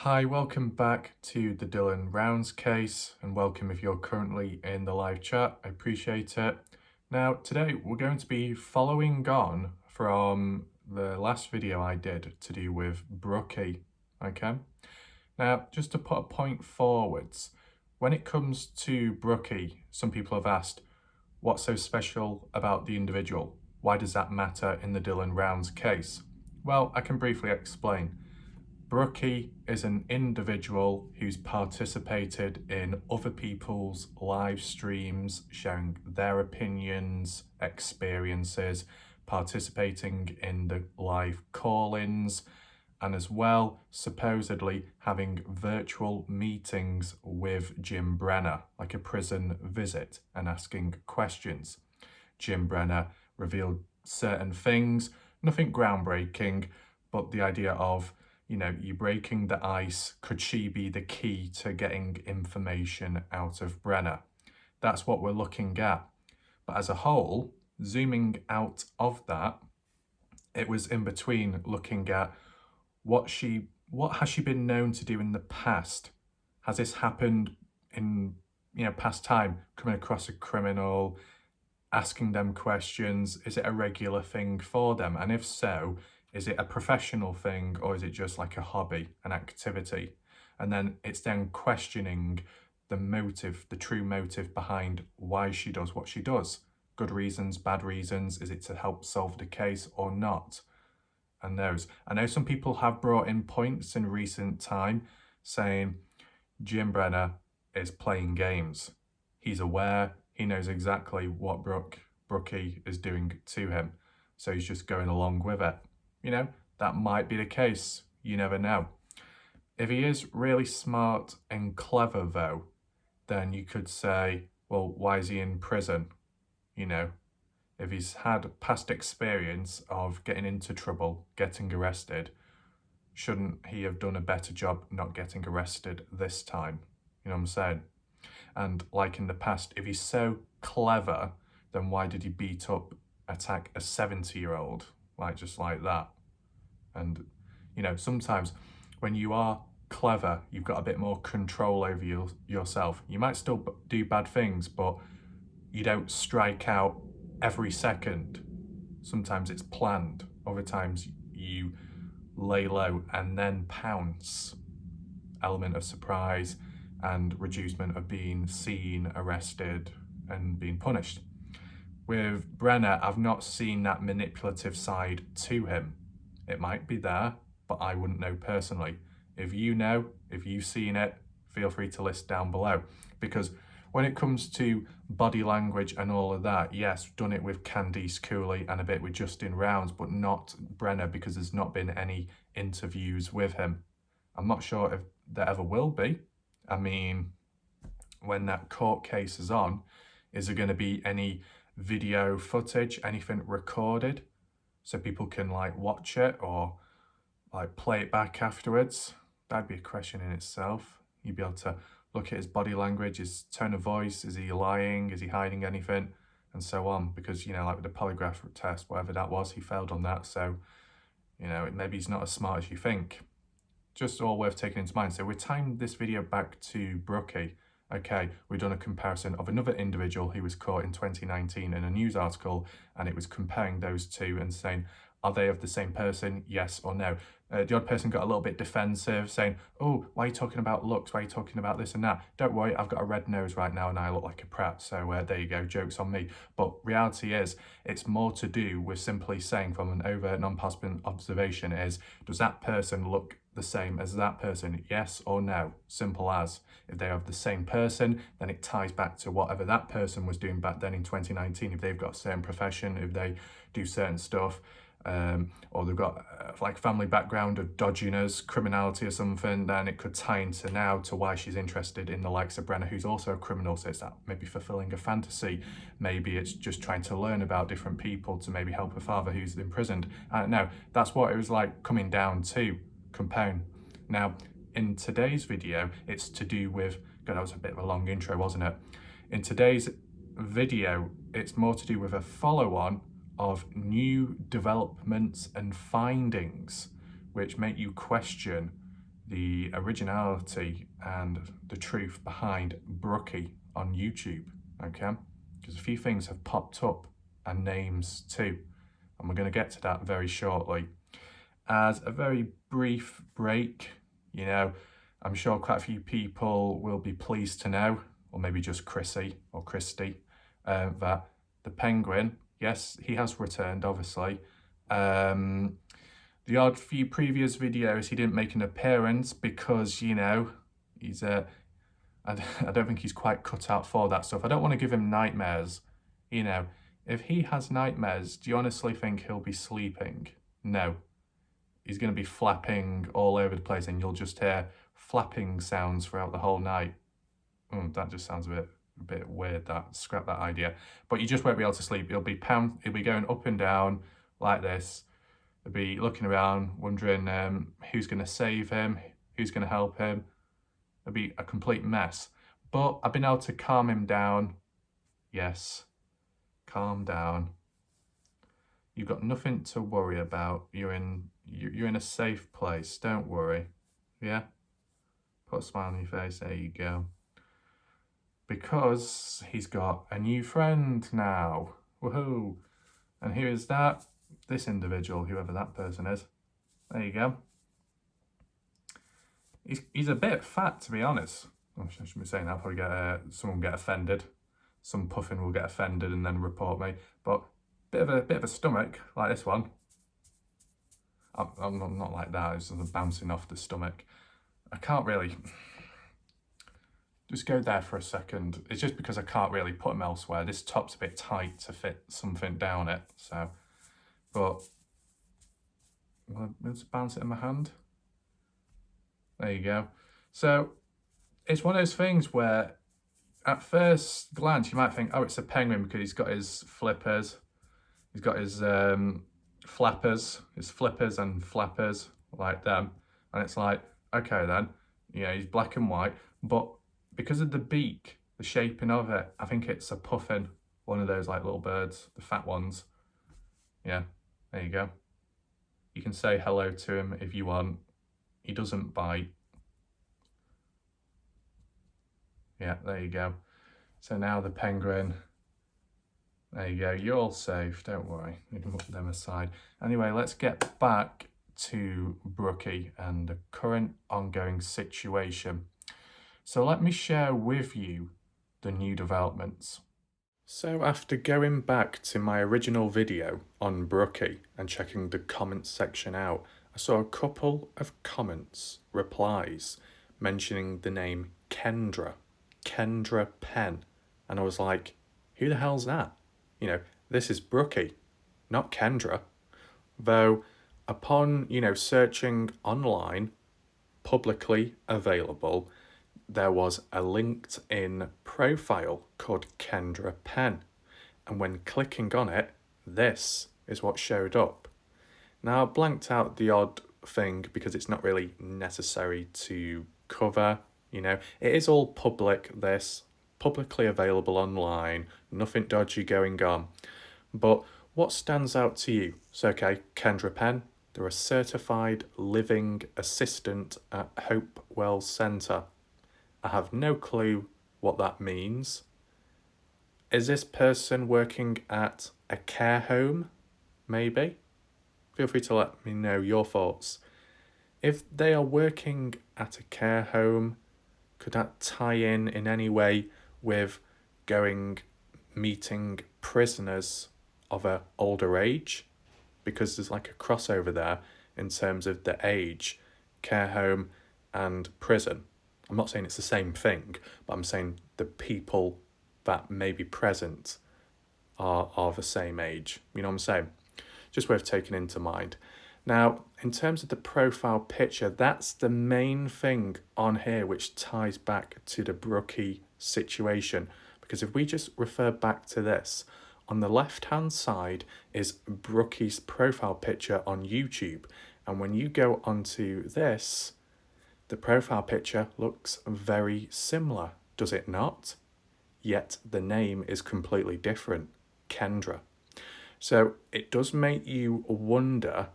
Hi, welcome back to the Dylan Rounds case, and welcome if you're currently in the live chat. I appreciate it. Now, today we're going to be following on from the last video I did to do with Brookee, okay? Now, just to put a point forwards, when it comes to Brookee, some people have asked, what's so special about the individual? Why does that matter in the Dylan Rounds case? Well, I can briefly explain. Brookee is an individual who's participated in other people's live streams, sharing their opinions, experiences, participating in the live call-ins, and as well, supposedly having virtual meetings with Jim Brenner, like a prison visit, and asking questions. Jim Brenner revealed certain things, nothing groundbreaking, but the idea of, you breaking the ice, could she be the key to getting information out of Brenner? That's what we're looking at. But as a whole, zooming out of that, it was in between looking at what has she been known to do in the past? Has this happened in past time, coming across a criminal, asking them questions? Is it a regular thing for them? And if so, is it a professional thing, or is it just like a hobby, an activity? And then it's then questioning the motive, the true motive behind why she does what she does. Good reasons, bad reasons, is it to help solve the case or not? And those. I know some people have brought in points in recent time saying Jim Brenner is playing games. He's aware, he knows exactly what Brookee is doing to him, so he's just going along with it. That might be the case. You never know. If he is really smart and clever, though, then you could say, well, why is he in prison? If he's had past experience of getting into trouble, getting arrested, shouldn't he have done a better job not getting arrested this time? You know what I'm saying? And like in the past, if he's so clever, then why did he attack a 70-year-old? Just like that. And, sometimes when you are clever, you've got a bit more control over yourself. You might still do bad things, but you don't strike out every second. Sometimes it's planned. Other times you lay low and then pounce. Element of surprise and reducement of being seen, arrested, and being punished. With Brenner, I've not seen that manipulative side to him. It might be there, but I wouldn't know personally. If you know, if you've seen it, feel free to list down below. Because when it comes to body language and all of that, yes, done it with Candice Cooley and a bit with Justin Rounds, but not Brenner, because there's not been any interviews with him. I'm not sure if there ever will be. I mean, when that court case is on, is there going to be any video footage, anything recorded, so people can watch it or play it back afterwards? That'd be a question in itself. You'd be able to look at his body language, his tone of voice, is he lying, is he hiding anything, and so on. Because with the polygraph test, whatever that was, he failed on that, so maybe he's not as smart as you think. Just all worth taking into mind. So we're tying this video back to Brookee. Okay, we've done a comparison of another individual who was caught in 2019 in a news article, and it was comparing those two and saying, are they of the same person, yes or no? The odd person got a little bit defensive, saying, oh, why are you talking about looks? Why are you talking about this and that? Don't worry, I've got a red nose right now and I look like a prat, so there you go, joke's on me. But reality is, it's more to do with simply saying from an overt non-possible observation is, does that person look the same as that person, yes or no? Simple as. If they are the same person, then it ties back to whatever that person was doing back then in 2019. If they've got a certain profession, if they do certain stuff, or they've got family background of dodginess, criminality or something, then it could tie into now to why she's interested in the likes of Brenner, who's also a criminal. So it's that maybe fulfilling a fantasy, maybe it's just trying to learn about different people to maybe help her father who's imprisoned. I don't know, that's what it was coming down to, comparing. Now, in today's video, it's to do with, God, that was a bit of a long intro, wasn't it? In today's video, it's more to do with a follow-on of new developments and findings which make you question the originality and the truth behind Brookee on YouTube, okay? Because a few things have popped up, and names too, and we're going to get to that very shortly. As a very brief break, you know, I'm sure quite a few people will be pleased to know, or maybe just Chrissy or Christy, that the penguin, yes, he has returned, obviously. The odd few previous videos, he didn't make an appearance because, you know, he's I don't think he's quite cut out for that stuff. I don't want to give him nightmares, you know. If he has nightmares, do you honestly think he'll be sleeping? No. He's going to be flapping all over the place, and you'll just hear flapping sounds throughout the whole night. That just sounds a bit weird. That, scrap that idea. But you just won't be able to sleep. He'll be going up and down like this. He'll be looking around, wondering who's going to save him, who's going to help him. It'll be a complete mess. But I've been able to calm him down. Yes, calm down. You've got nothing to worry about. You're in a safe place. Don't worry. Yeah? Put a smile on your face. There you go. Because he's got a new friend now. Woohoo! And who is that? This individual, whoever that person is. There you go. He's a bit fat, to be honest. I shouldn't be saying that. I'll probably someone will get offended. Some puffin will get offended and then report me. But bit of a stomach like this one. I'm not like that. It's just bouncing off the stomach. I can't really just go there for a second. It's just because I can't really put them elsewhere. This top's a bit tight to fit something down it. So, but let's bounce it in my hand. There you go. So it's one of those things where at first glance you might think, oh, it's a penguin because he's got his flippers. He's got his flappers, his flippers and flappers like them. And it's like, okay then, yeah, he's black and white. But because of the beak, the shaping of it, I think it's a puffin. One of those like little birds, the fat ones. Yeah, there you go. You can say hello to him if you want. He doesn't bite. Yeah, there you go. So now the penguin, there you go, you're all safe, don't worry. We can put them aside. Anyway, let's get back to Brookee and the current ongoing situation. So let me share with you the new developments. So after going back to my original video on Brookee and checking the comments section out, I saw a couple of comments, replies, mentioning the name Kendra Penn. And I was like, who the hell's that? You know, this is Brookee, not Kendra. Though, upon, searching online, publicly available, there was a LinkedIn profile called Kendra Penn. And when clicking on it, this is what showed up. Now, I blanked out the odd thing because it's not really necessary to cover, It is all publicly available online, nothing dodgy going on. But what stands out to you? So, okay, Kendra Penn, they're a certified living assistant at Hopewell Centre. I have no clue what that means. Is this person working at a care home? Maybe? Feel free to let me know your thoughts. If they are working at a care home, could that tie in any way with meeting prisoners of an older age? Because there's like a crossover there in terms of the age, care home and prison. I'm not saying it's the same thing, but I'm saying the people that may be present are the same age. You know what I'm saying? Just worth taking into mind. Now, in terms of the profile picture, that's the main thing on here which ties back to the Brookee situation. Because if we just refer back to this, on the left-hand side is Brookee's profile picture on YouTube. And when you go onto this, the profile picture looks very similar, does it not? Yet the name is completely different, Kendra. So it does make you wonder,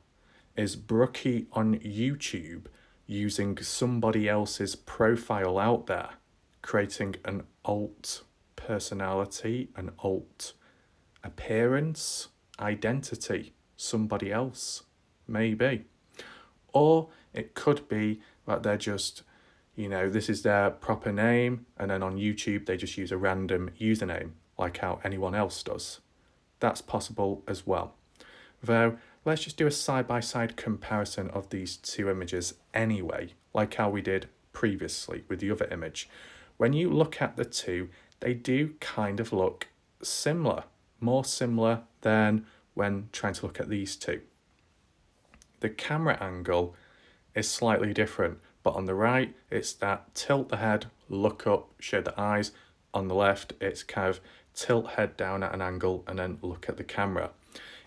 is Brookee on YouTube using somebody else's profile out there, creating an alt personality, an alt appearance, identity, somebody else, maybe. Or it could be that they're just, this is their proper name, and then on YouTube they just use a random username, like how anyone else does. That's possible as well. Though, let's just do a side-by-side comparison of these two images anyway, like how we did previously with the other image. When you look at the two, they do kind of look similar, more similar than when trying to look at these two. The camera angle is slightly different, but on the right, it's that tilt the head, look up, show the eyes. On the left, it's kind of tilt head down at an angle and then look at the camera.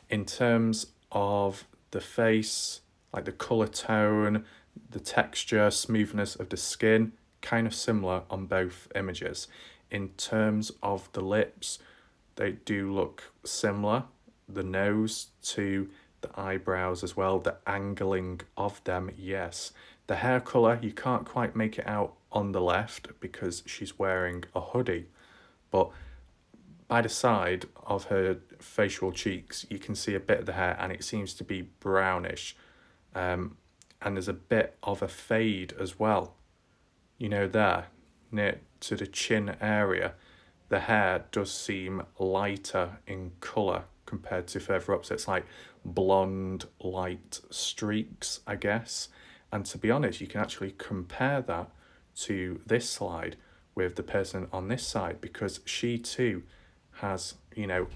In terms of the face, like the colour tone, the texture, smoothness of the skin, kind of similar on both images. In terms of the lips, they do look similar. The nose to the eyebrows as well, the angling of them, yes. The hair colour, you can't quite make it out on the left because she's wearing a hoodie, but by the side of her facial cheeks, you can see a bit of the hair and it seems to be brownish. And there's a bit of a fade as well. There, near to the chin area, the hair does seem lighter in colour compared to further up. So it's like blonde, light streaks, I guess. And to be honest, you can actually compare that to this slide with the person on this side, because she too has,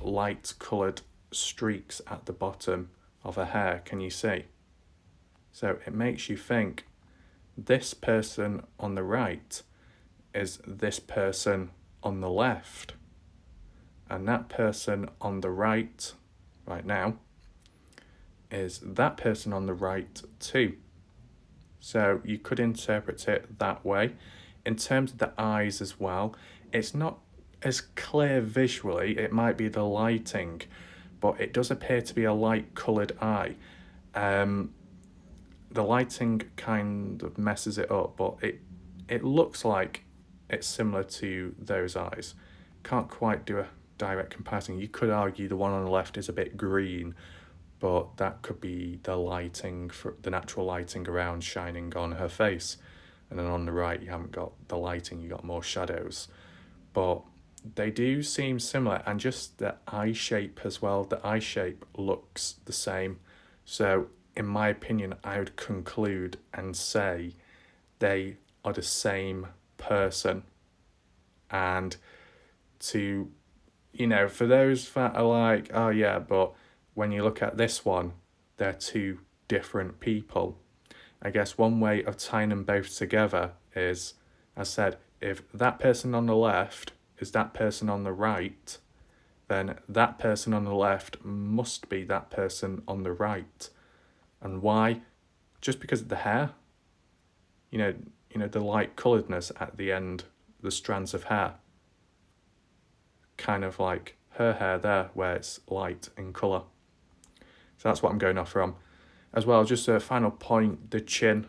light coloured streaks at the bottom of her hair. Can you see? So it makes you think this person on the right is this person on the left, and that person on the right now is that person on the right too. So you could interpret it that way. In terms of the eyes as well, it's not as clear visually. It might be the lighting, but it does appear to be a light coloured eye. The lighting kind of messes it up, but it looks like it's similar to those eyes. Can't quite do a direct comparison. You could argue the one on the left is a bit green, but that could be the lighting, for the natural lighting around shining on her face. And then on the right, you haven't got the lighting, you got more shadows. But they do seem similar, and just the eye shape as well. The eye shape looks the same. So in my opinion, I would conclude and say they are the same person. And to, for those that are like, oh yeah, but when you look at this one, they're two different people. I guess one way of tying them both together is, as I said, if that person on the left is that person on the right, then that person on the left must be that person on the right. And why? Just because of the hair. The light colouredness at the end, the strands of hair. Kind of like her hair there, where it's light in colour. So that's what I'm going off from. As well, just a final point, the chin,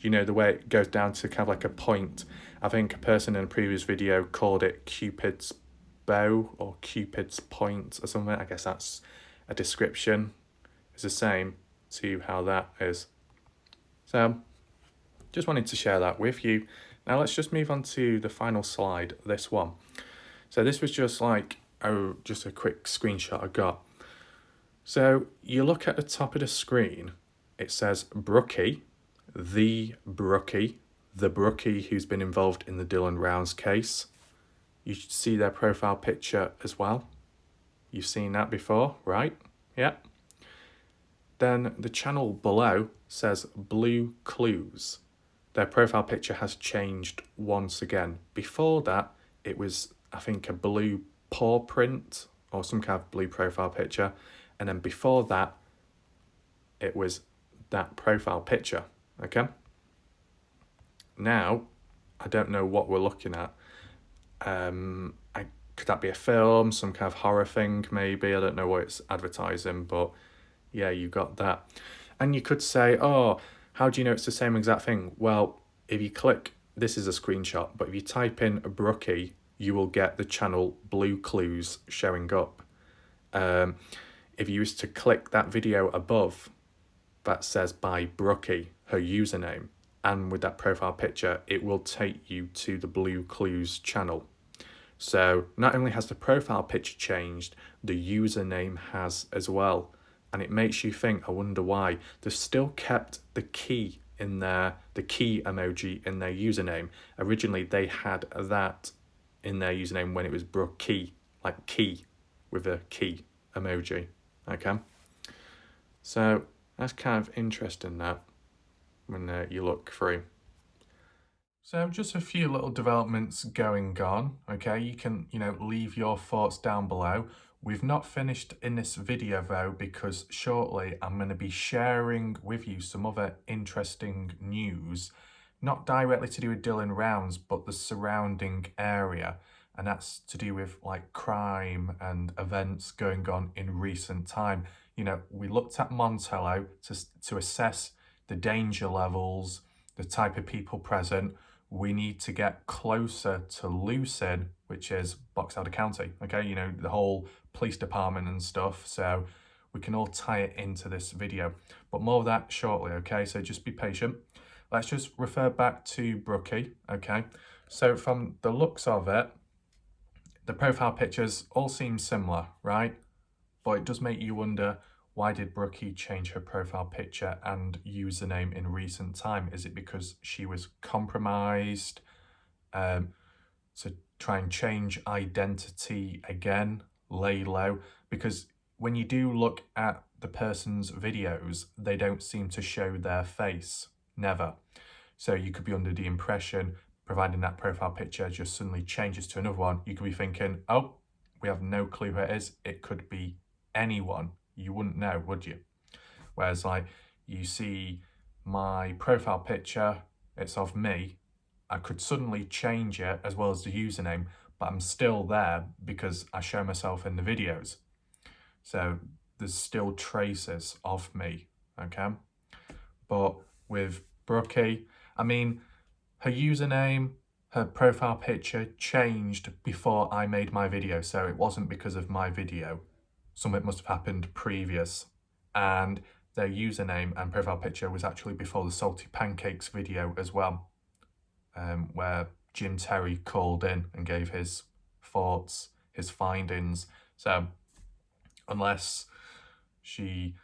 the way it goes down to kind of like a point. I think a person in a previous video called it Cupid's bow or Cupid's point or something. I guess that's a description. It's the same to how that is. So just wanted to share that with you. Now let's just move on to the final slide, this one. So this was just like, just a quick screenshot I got. So you look at the top of the screen, it says Brookee, the Brookee who's been involved in the Dylan Rounds case. You should see their profile picture as well. You've seen that before, right? Yeah. Then the channel below says Blue Clues. Their profile picture has changed once again. Before that, it was, I think, a blue paw print or some kind of blue profile picture. And then before that, it was that profile picture, okay? Now, I don't know what we're looking at. Could that be a film, some kind of horror thing, maybe? I don't know what it's advertising, but yeah, you got that. And you could say, oh, How do you know it's the same exact thing? Well, if you click, this is a screenshot, but if you type in Brookee, you will get the channel Blue Clues showing up. If you was to click that video above that says by Brookee, her username, and with that profile picture, it will take you to the Blue Clues channel. So not only has the profile picture changed, the username has as well. And it makes you think, I wonder why. They've still kept the key in there, the key emoji in their username. Originally, they had that in their username when it was Brookee, like key with a key emoji. Okay. So that's kind of interesting that when you look through. So just a few little developments going on, okay? You can, leave your thoughts down below. We've not finished in this video though, because shortly I'm going to be sharing with you some other interesting news, not directly to do with Dylan Rounds, but the surrounding area. And that's to do with like crime and events going on in recent time. We looked at Montello to assess the danger levels, the type of people present. We need to get closer to Lucin, which is Box Elder County, okay? The whole police department and stuff. So we can all tie it into this video, but more of that shortly, okay? So just be patient. Let's just refer back to Brookee, okay? So from the looks of it, the profile pictures all seem similar, right? But it does make you wonder, why did Brookee change her profile picture and username in recent time? Is it because she was compromised to try and change identity again, lay low? Because when you do look at the person's videos, they don't seem to show their face, never. So you could be under the impression, providing that profile picture just suddenly changes to another one, you could be thinking, oh, we have no clue who it is. It could be anyone. You wouldn't know, would you? Whereas like you see my profile picture, it's of me. I could suddenly change it as well as the username, but I'm still there because I show myself in the videos. So there's still traces of me, okay? But with Brookee, I mean, her username, her profile picture changed before I made my video, so it wasn't because of my video. Something must have happened previous, and their username and profile picture was actually before the Salty Pancakes video as well, where Jim Terry called in and gave his thoughts, his findings. So unless she,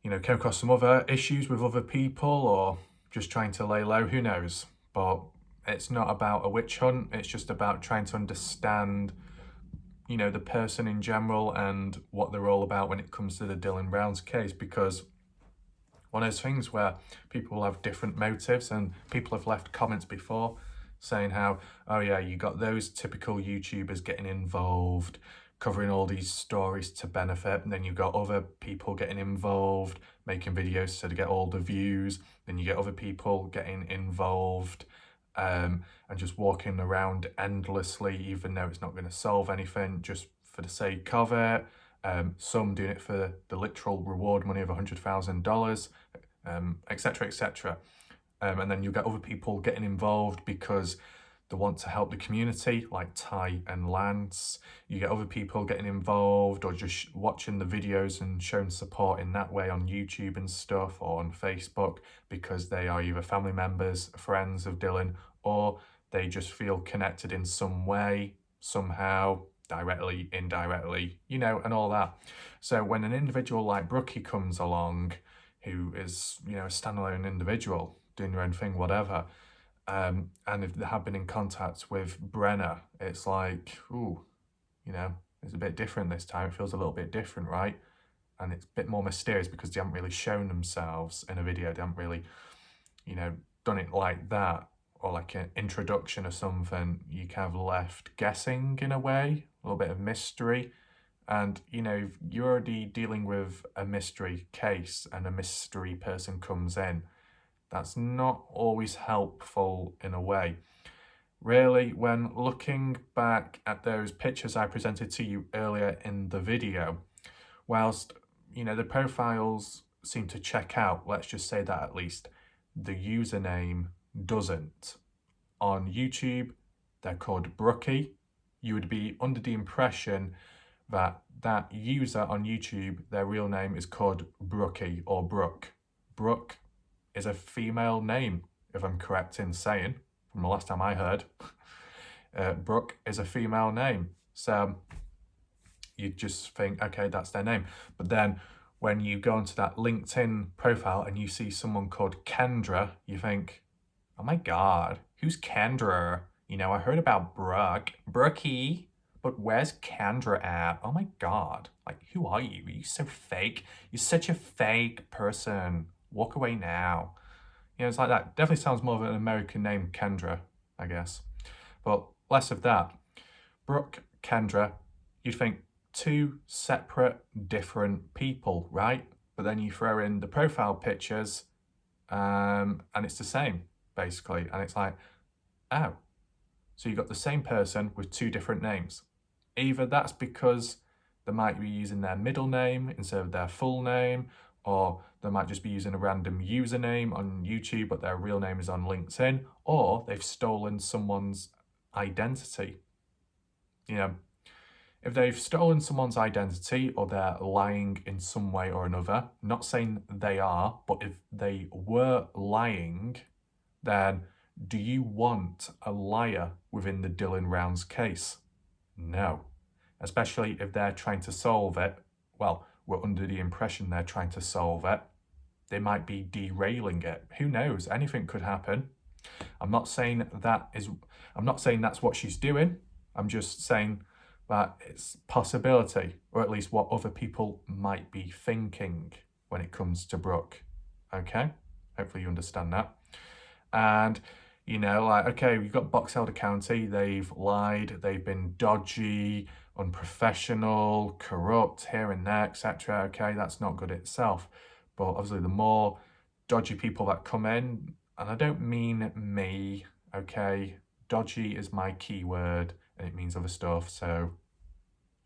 came across some other issues with other people or just trying to lay low, who knows? But it's not about a witch hunt, it's just about trying to understand the person in general and what they're all about when it comes to the Dylan Rounds case, because one of those things where people have different motives, and people have left comments before saying how, oh yeah, you got those typical YouTubers getting involved, covering all these stories to benefit, and then you've got other people getting involved, making videos to get all the views, then you get other people getting involved and just walking around endlessly, even though it's not going to solve anything, just for the sake of it. Some doing it for the literal reward money of $100,000, etc., etc. And then you get other people getting involved because they want to help the community, like Ty and Lance. You get other people getting involved or just watching the videos and showing support in that way on YouTube and stuff, or on Facebook, because they are either family members, friends of Dylan, or they just feel connected in some way, somehow, directly, indirectly, and all that. So when an individual like Brookee comes along, who is, a standalone individual, doing their own thing, whatever, and if they have been in contact with Brenner, it's like, ooh, it's a bit different this time. It feels a little bit different, right? And it's a bit more mysterious because they haven't really shown themselves in a video. They haven't really, done it like that, or like an introduction or something. You kind of left guessing in a way, a little bit of mystery. And, if you're already dealing with a mystery case and a mystery person comes in, that's not always helpful in a way. Really, when looking back at those pictures I presented to you earlier in the video, whilst, the profiles seem to check out. Let's just say that at least the username doesn't. On YouTube, they're called Brookee. You would be under the impression that that user on YouTube, their real name is called Brookee or Brooke. Brooke is a female name, if I'm correct in saying, from the last time I heard. Brooke is a female name. So you just think, okay, that's their name. But then when you go onto that LinkedIn profile and you see someone called Kendra, you think, oh my God, who's Kendra? You know, I heard about Brookee, but where's Kendra at? Oh my God, like, who are you? Are you so fake? You're such a fake person. Walk away now. You know, it's like that. Definitely sounds more of an American name, Kendra, I guess. But less of that. Brooke, Kendra, you'd think two separate, different people, right? But then you throw in the profile pictures and it's the same, basically. And it's like, oh, so you got the same person with two different names. Either that's because they might be using their middle name instead of their full name, or they might just be using a random username on YouTube, but their real name is on LinkedIn, or they've stolen someone's identity. You know, if they've stolen someone's identity or they're lying in some way or another, not saying they are, but if they were lying, then do you want a liar within the Dylan Rounds case? No. Especially if they're trying to solve it. Well, we're under the impression they're trying to solve it. They might be derailing it. Who knows? Anything could happen. I'm not saying that's what she's doing. I'm just saying that it's possibility, or at least what other people might be thinking when it comes to Brooke. Okay? Hopefully you understand that. And, you know, like, okay, we've got Box Elder County. They've lied. They've been dodgy, unprofessional, corrupt, here and there, etc. Okay, that's not good itself. But obviously the more dodgy people that come in, and I don't mean me, okay? Dodgy is my keyword and it means other stuff, so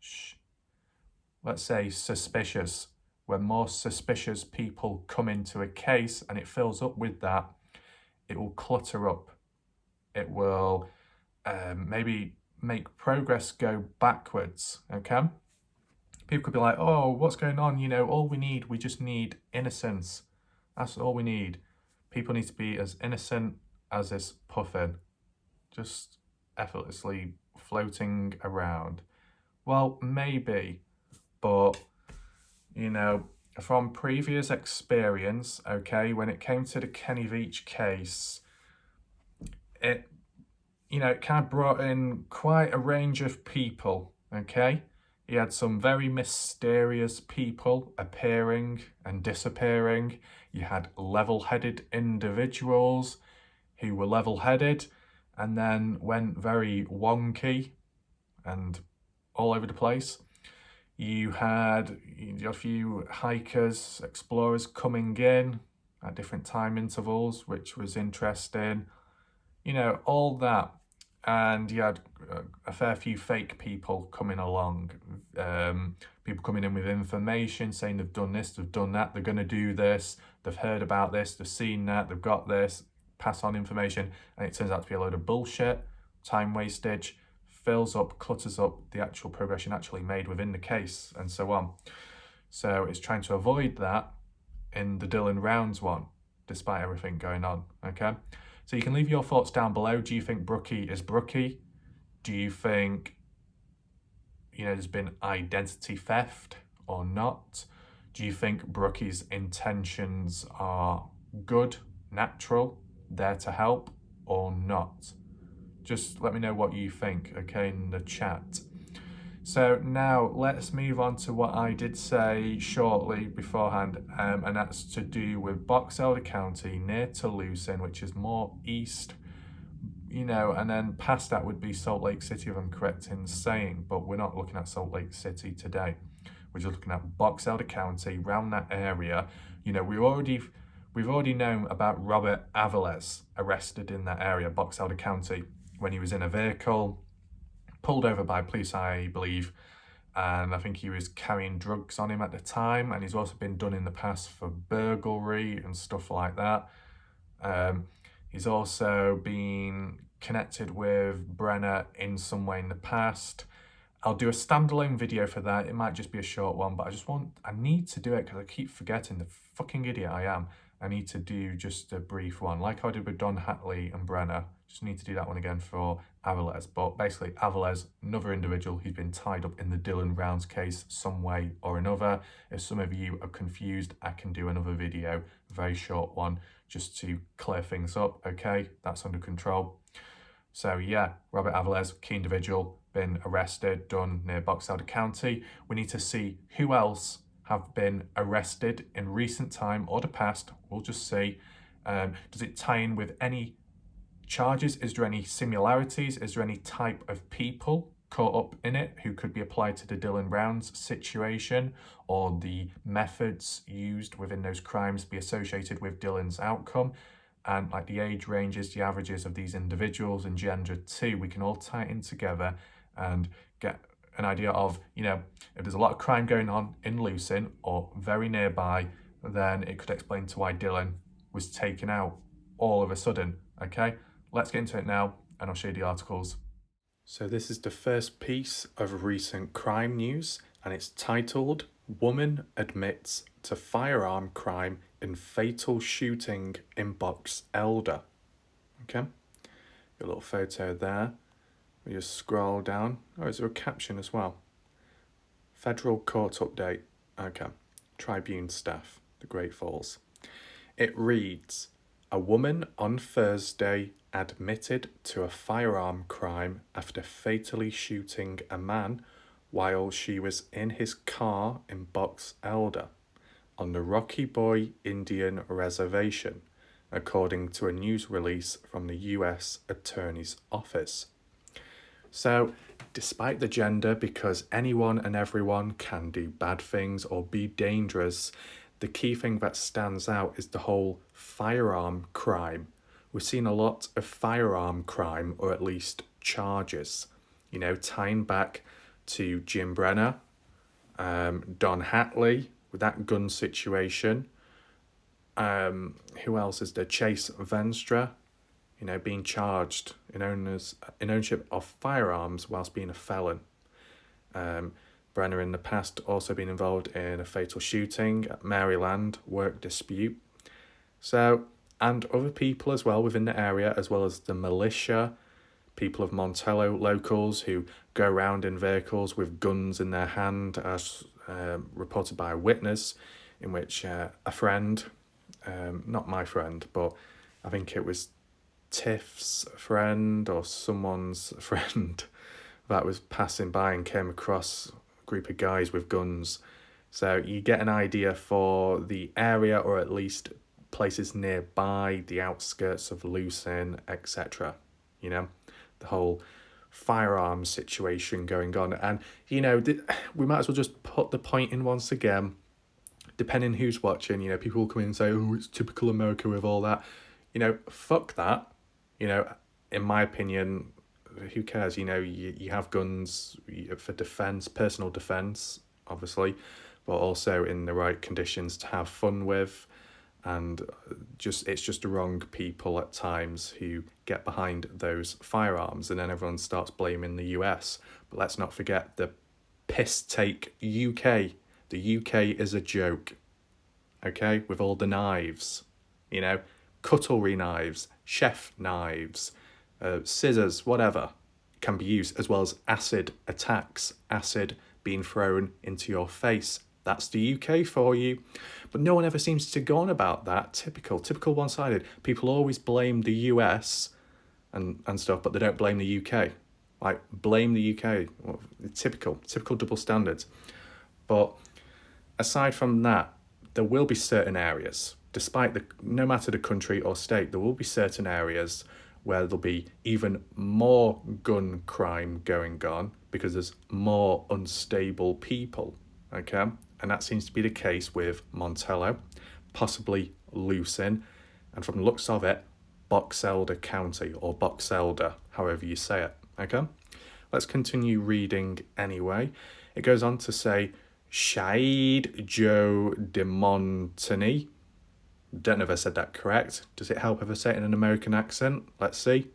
shh. Let's say suspicious. When more suspicious people come into a case and it fills up with that, it will clutter up. It will maybe make progress go backwards, okay? People could be like, oh, what's going on? You know, we just need innocence. That's all we need. People need to be as innocent as this puffin, just effortlessly floating around. Well, maybe, but, you know, from previous experience, okay, when it came to the Kenny Veach case, it kind of brought in quite a range of people, okay? You had some very mysterious people appearing and disappearing. You had level-headed individuals who were level-headed and then went very wonky and all over the place. You had a few hikers, explorers coming in at different time intervals, which was interesting. You know, all that. And you had a fair few fake people coming along. People coming in with information, saying they've done this, they've done that, they're going to do this, they've heard about this, they've seen that, they've got this, pass on information. And it turns out to be a load of bullshit, time wastage, fills up, clutters up the actual progression actually made within the case, and so on. So it's trying to avoid that in the Dylan Rounds one, despite everything going on, okay? So you can leave your thoughts down below. Do you think Brookee is Brookee? Do you think, you know, there's been identity theft or not? Do you think Brookee's intentions are good, natural, there to help, or not? Just let me know what you think, okay, in the chat. So now let's move on to what I did say shortly beforehand, and that's to do with Box Elder County near to Lucin, which is more east, you know, and then past that would be Salt Lake City, if I'm correct in saying, but we're not looking at Salt Lake City today. We're just looking at Box Elder County, around that area. You know, we've already known about Robert Aviles, arrested in that area, Box Elder County, when he was in a vehicle, pulled over by police, I believe, and I think he was carrying drugs on him at the time, and he's also been done in the past for burglary and stuff like that. He's also been connected with Brenner in some way in the past. I'll do a standalone video for that. It might just be a short one, but I need to do it because I keep forgetting, the fucking idiot I am. I need to do just a brief one, like I did with Don Hatley and Brenner. Just need to do that one again for Aviles. But basically, Aviles, another individual who's been tied up in the Dylan Rounds case some way or another. If some of you are confused, I can do another video, a very short one, just to clear things up. Okay, that's under control. So yeah, Robert Aviles, key individual, been arrested, done near Box Elder County. We need to see who else have been arrested in recent time or the past. We'll just see. Does it tie in with any charges? Is there any similarities? Is there any type of people caught up in it who could be applied to the Dylan Rounds situation, or the methods used within those crimes be associated with Dylan's outcome? And like the age ranges, the averages of these individuals and gender too, we can all tie it in together and get an idea of, you know, if there's a lot of crime going on in Lucin or very nearby, then it could explain to why Dylan was taken out all of a sudden. Okay, let's get into it now and I'll show you the articles. So this is the first piece of recent crime news, and it's titled "Woman Admits to Firearm Crime in Fatal Shooting in Box Elder." Okay, your little photo there. We just scroll down. Oh, is there a caption as well? Federal Court Update. Okay, Tribune staff, the Great Falls. It reads, "A woman on Thursday admitted to a firearm crime after fatally shooting a man while she was in his car in Box Elder on the Rocky Boy Indian Reservation, according to a news release from the US Attorney's Office." So, despite the gender, because anyone and everyone can do bad things or be dangerous, the key thing that stands out is the whole firearm crime. We've seen a lot of firearm crime, or at least charges, you know, tying back to Jim Brenner, Don Hatley with that gun situation. Who else is there? Chase Venstra, you know, being charged in ownership of firearms whilst being a felon. Brenner in the past also been involved in a fatal shooting at Maryland, work dispute. So, and other people as well within the area, as well as the militia, people of Montello locals who go around in vehicles with guns in their hand, as reported by a witness, in which a friend, not my friend, but I think it was Tiff's friend or someone's friend that was passing by and came across a group of guys with guns. So you get an idea for the area, or at least places nearby, the outskirts of Lucin, etc. You know, the whole firearms situation going on. And, you know, we might as well just put the point in once again, depending who's watching, you know, people will come in and say, oh, it's typical America with all that. You know, fuck that. You know, in my opinion, who cares? You know, you have guns for defense, personal defense, obviously, but also in the right conditions to have fun with. And it's just the wrong people at times who get behind those firearms, and then everyone starts blaming the US. But let's not forget the piss take UK. The UK is a joke, okay, with all the knives, you know, cutlery knives, chef knives, scissors, whatever, can be used, as well as acid attacks, acid being thrown into your face. That's the UK for you. But no one ever seems to go on about that. Typical one-sided. People always blame the US and stuff, but they don't blame the UK. Like, blame the UK. Well, typical double standards. But aside from that, there will be certain areas, no matter the country or state, there will be certain areas where there'll be even more gun crime going on because there's more unstable people, okay? And that seems to be the case with Montello, possibly Lucin, and from the looks of it, Box Elder County, or Box Elder, however you say it, okay? Let's continue reading anyway. It goes on to say, Shade Joe DeMontany. Don't know if I said that correct. Does it help if I say it in an American accent? Let's see.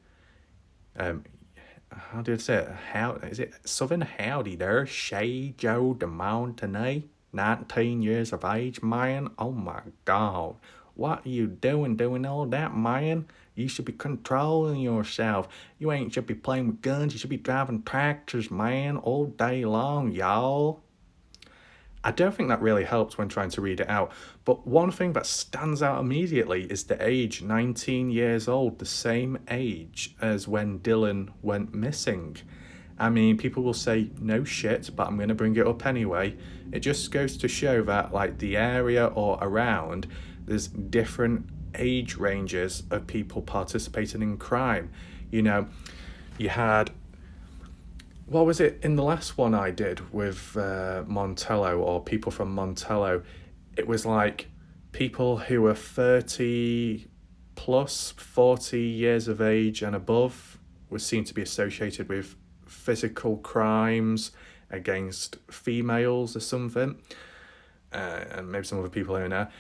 How do I say it? How is it? Southern howdy there, Shade Joe DeMontany, 19 years of age, man. Oh my God, what are you doing all that, man? You should be controlling yourself. You ain't should be playing with guns. You should be driving tractors, man, all day long, y'all. I don't think that really helps when trying to read it out, but one thing that stands out immediately is the age, 19 years old, the same age as when Dylan went missing. I mean, people will say no shit, but I'm going to bring it up anyway. It just goes to show that, like, the area or around, there's different age ranges of people participating in crime. You know, you had, what was it in the last one I did with Montello, or people from Montello? It was like people who were 30 plus, 40 years of age and above was seen to be associated with physical crimes against females or something. And maybe some other people in there.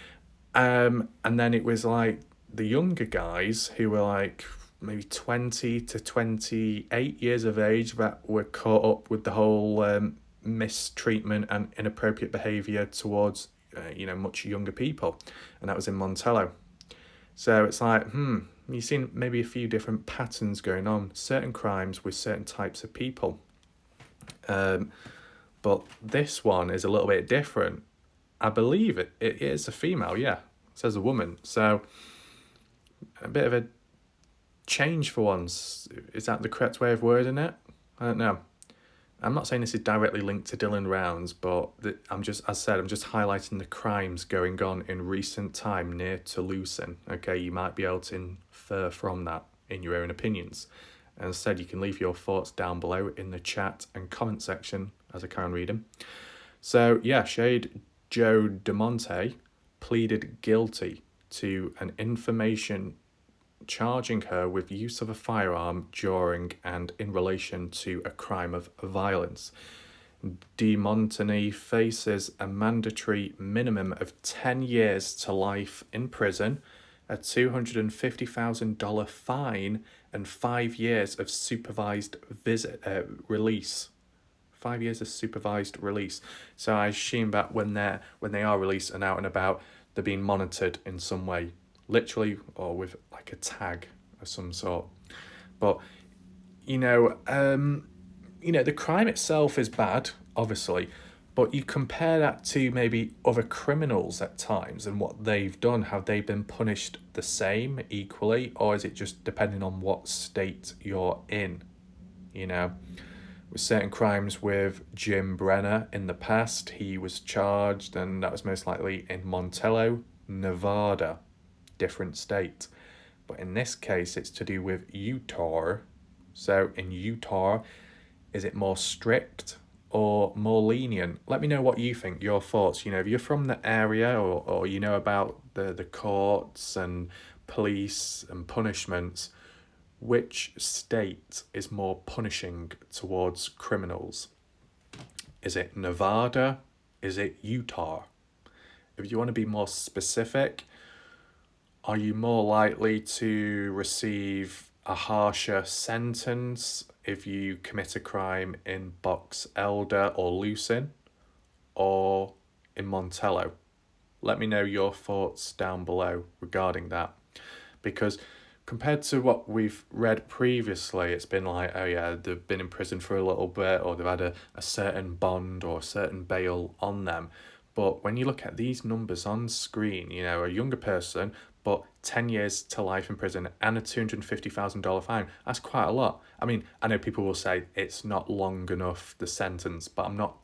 And then it was like the younger guys who were like maybe 20 to 28 years of age that were caught up with the whole mistreatment and inappropriate behaviour towards, much younger people. And that was in Montello. So it's like, you've seen maybe a few different patterns going on, certain crimes with certain types of people. But this one is a little bit different. I believe it is a female, yeah. It says a woman. So a bit of a change for once. Is that the correct way of wording it? I don't know. I'm not saying this is directly linked to Dylan Rounds, but I'm just highlighting the crimes going on in recent time near to Lucin. Okay, you might be able to infer from that in your own opinions. And as I said, you can leave your thoughts down below in the chat and comment section as I carry on reading. So yeah, Shade Joe DeMonte pleaded guilty to an information charging her with use of a firearm during and in relation to a crime of violence. DeMontany faces a mandatory minimum of 10 years to life in prison, a $250,000 fine, and 5 years of supervised release. 5 years of supervised release. So I assume that when they are released and out and about, they're being monitored in some way, literally, or with like a tag of some sort. But the crime itself is bad, obviously, but you compare that to maybe other criminals at times and what they've done. Have they been punished the same, equally, or is it just depending on what state you're in? With certain crimes with Jim Brenner in the past, he was charged, and that was most likely in Montello, Nevada, different state. But in this case, it's to do with Utah. So in Utah, is it more strict or more lenient? Let me know what you think, your thoughts. If you're from the area or you know about the courts and police and punishments, which state is more punishing towards criminals? Is it Nevada? Is it Utah? If you want to be more specific, are you more likely to receive a harsher sentence if you commit a crime in Box Elder or Lucin, or in Montello? Let me know your thoughts down below regarding that, because compared to what we've read previously, it's been like, oh yeah, they've been in prison for a little bit, or they've had a certain bond or a certain bail on them. But when you look at these numbers on screen, a younger person, but 10 years to life in prison and a $250,000 fine, that's quite a lot. I mean, I know people will say it's not long enough, the sentence, but I'm not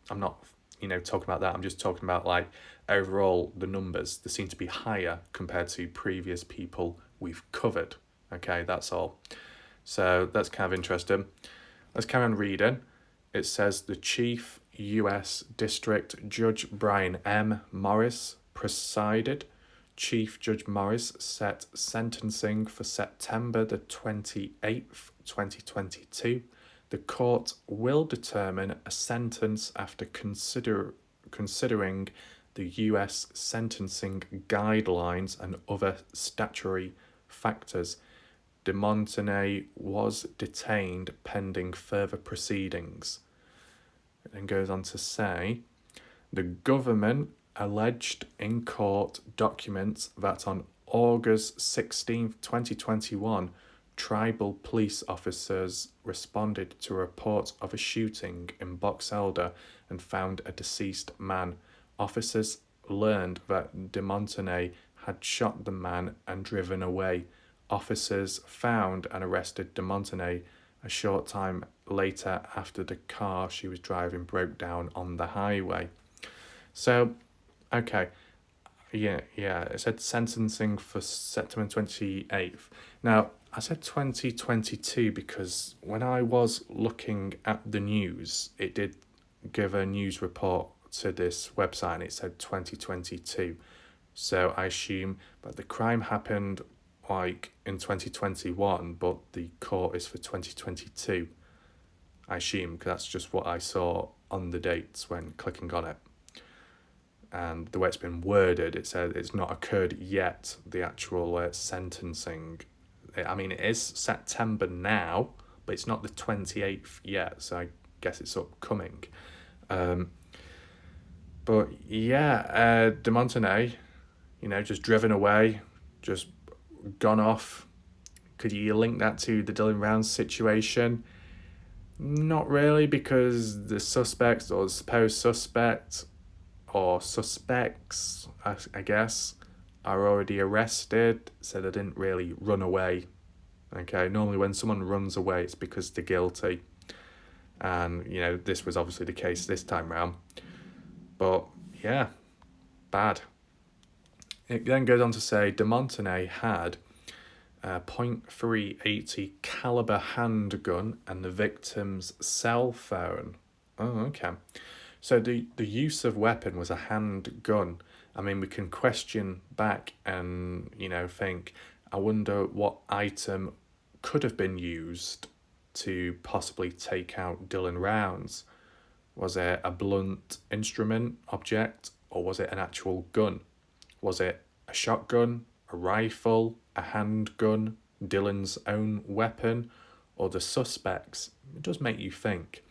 talking about that. I'm just talking about, like, overall the numbers. They seem to be higher compared to previous people we've covered. Okay, that's all. So that's kind of interesting. Let's carry on reading. It says the Chief U.S. District Judge Brian M. Morris presided. Chief Judge Morris set sentencing for September the 28th, 2022. The court will determine a sentence after considering the US sentencing guidelines and other statutory factors. De Montenay was detained pending further proceedings. It then goes on to say, the government alleged in court documents that on August 16th, 2021, tribal police officers responded to a report of a shooting in Box Elder and found a deceased man. Officers learned that De Montenay had shot the man and driven away. Officers found and arrested De Montenay a short time later after the car she was driving broke down on the highway. So, okay, yeah, it said sentencing for September 28th. Now, I said 2022 because when I was looking at the news, it did give a news report to this website and it said 2022. So I assume that the crime happened like in 2021, but the court is for 2022. I assume, because that's just what I saw on the dates when clicking on it. And the way it's been worded, it says it's not occurred yet, the actual sentencing. I mean, it is September now, but it's not the 28th yet, so I guess it's upcoming. But yeah, De Montenay, just driven away, just gone off. Could you link that to the Dylan Rounds situation? Not really, because the suspects or the supposed suspect or suspects, I guess, are already arrested, so they didn't really run away. Okay, normally when someone runs away, it's because they're guilty. And, this was obviously the case this time round. But, yeah, bad. It then goes on to say De Montenay had a .380 caliber handgun and the victim's cell phone. Oh, okay. So the use of weapon was a handgun. I mean, we can question back and, think, I wonder what item could have been used to possibly take out Dylan Rounds. Was it a blunt instrument object, or was it an actual gun? Was it a shotgun, a rifle, a handgun, Dylan's own weapon, or the suspects? It does make you think.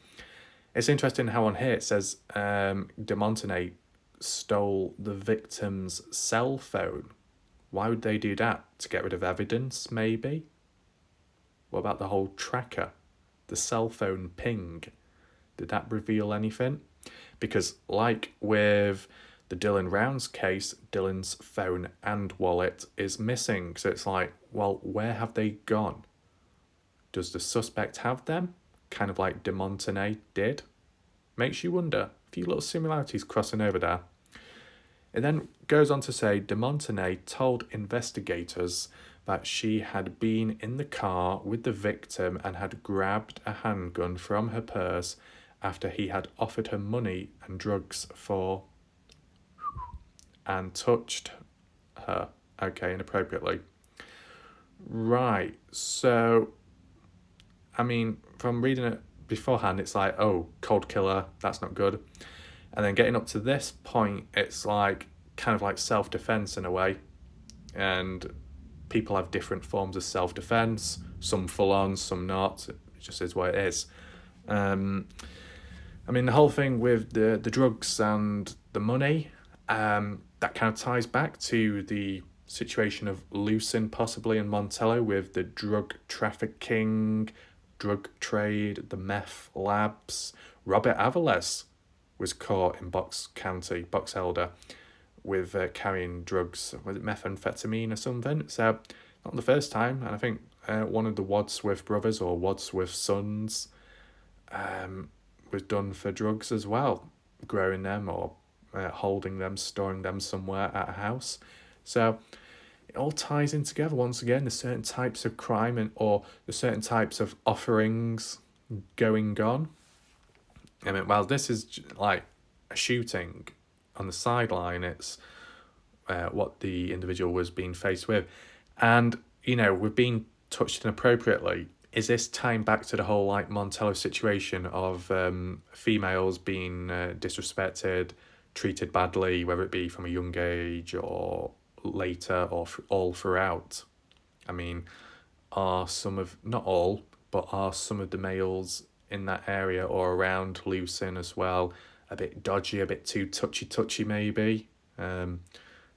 It's interesting how on here it says De Montenay stole the victim's cell phone. Why would they do that? To get rid of evidence, maybe? What about the whole tracker? The cell phone ping? Did that reveal anything? Because like with the Dylan Rounds case, Dylan's phone and wallet is missing. So it's like, well, where have they gone? Does the suspect have them? Kind of like De Montenay did? Makes you wonder. A few little similarities crossing over there. It then goes on to say De Montenay told investigators that she had been in the car with the victim and had grabbed a handgun from her purse after he had offered her money and drugs and touched her, inappropriately. Right, so, I mean, from reading it beforehand, it's like, oh, cold killer, that's not good. And then getting up to this point, it's like, kind of like self-defense in a way. And people have different forms of self-defense, some full on, some not. It just is what it is. I mean, the whole thing with the drugs and the money, that kind of ties back to the situation of Lucin possibly in Montello with the drug trafficking, drug trade, the meth labs. Robert Avalos was caught in Box Elder, with carrying drugs, was it methamphetamine or something? So, not the first time, and I think one of the Wadsworth brothers or Wadsworth sons was done for drugs as well, growing them or holding them, storing them somewhere at a house. So it all ties in together once again, the certain types of crime or the certain types of offerings going on. I mean, well, this is like a shooting on the sideline. It's what the individual was being faced with. And, we're being touched inappropriately. is this tying back to the whole like Montello situation of females being disrespected, treated badly, whether it be from a young age or later or all throughout? I mean, are some of, not all, but are some of the males in that area or around lucin as well a bit dodgy, a bit too touchy maybe? So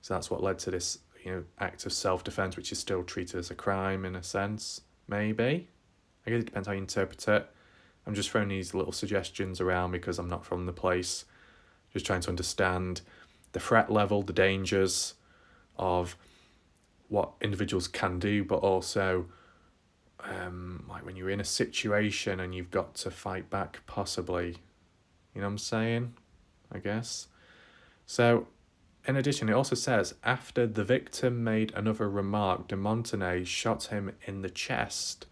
that's what led to this, act of self-defense, which is still treated as a crime in a sense, maybe. I guess it depends how you interpret it. I'm just throwing these little suggestions around because I'm not from the place. Just trying to understand the threat level, the dangers of what individuals can do, but also like when you're in a situation and you've got to fight back, possibly. You know what I'm saying? I guess. So, in addition, it also says, after the victim made another remark, de Montenay shot him in the chest.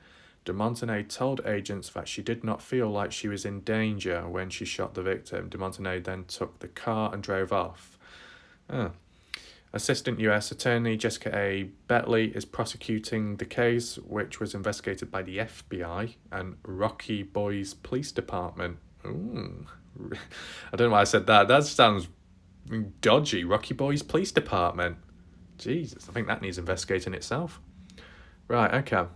De Montenay told agents that she did not feel like she was in danger when she shot the victim. De Montenay then took the car and drove off. Assistant US Attorney Jessica A. Betley is prosecuting the case, which was investigated by the FBI and Rocky Boys Police Department. Ooh. I don't know why I said that. That sounds dodgy. Rocky Boys Police Department. Jesus, I think that needs investigating itself. Right, okay.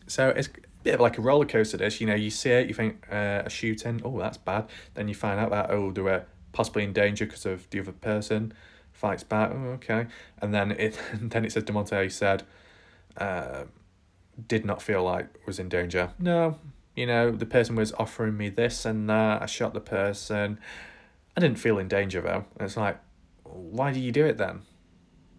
So it's a bit of like a roller coaster, this. You see it, you think a shooting, oh, that's bad. Then you find out that, they were possibly in danger because of the other person. Fights back, oh, okay. And then it says de Montenay said, did not feel like was in danger. No, the person was offering me this and that. I shot the person. I didn't feel in danger though. And it's like, why do you do it then?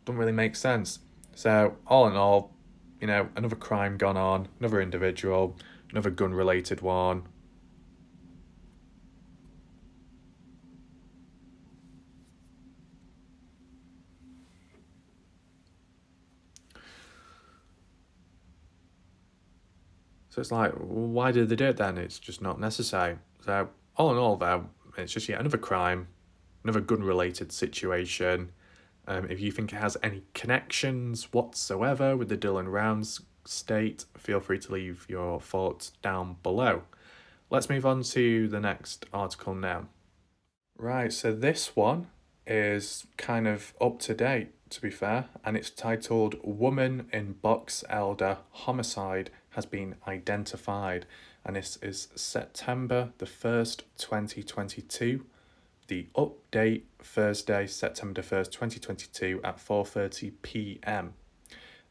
Doesn't really make sense. So all in all, another crime gone on, another individual, another gun-related one. So it's like, why did they do it then? It's just not necessary. So all in all though, it's just yet another crime, another gun-related situation. If you think it has any connections whatsoever with the Dillon Rounds state, feel free to leave your thoughts down below. Let's move on to the next article now. Right, so this one is kind of up to date, to be fair, and it's titled Woman in Box Elder Homicide Has Been Identified, and this is September the 1st, 2022. The update, Thursday, September 1st, 2022 at 4:30 p.m.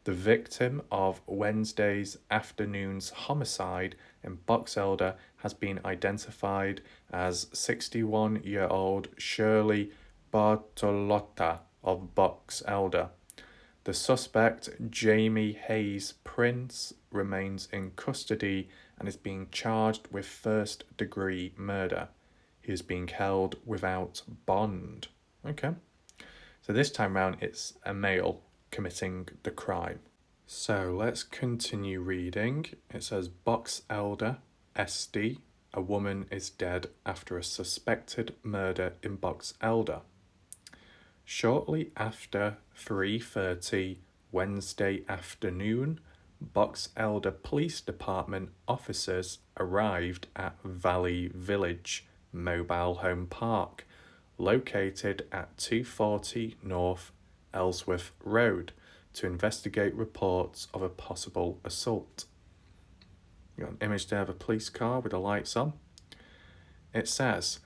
The victim of Wednesday's afternoon's homicide in Box Elder has been identified as 61-year-old Shirley Bartolotta of Box Elder. The suspect, Jamie Hayes Prince, remains in custody and is being charged with first-degree murder. He is being held without bond. Okay. So this time round, it's a male committing the crime. So let's continue reading. It says, Box Elder, SD, a woman is dead after a suspected murder in Box Elder. Shortly after 3:30 Wednesday afternoon, Box Elder Police Department officers arrived at Valley Village Mobile Home Park, located at 240 North Ellsworth Road, to investigate reports of a possible assault. You got an image there of a police car with the lights on. It says,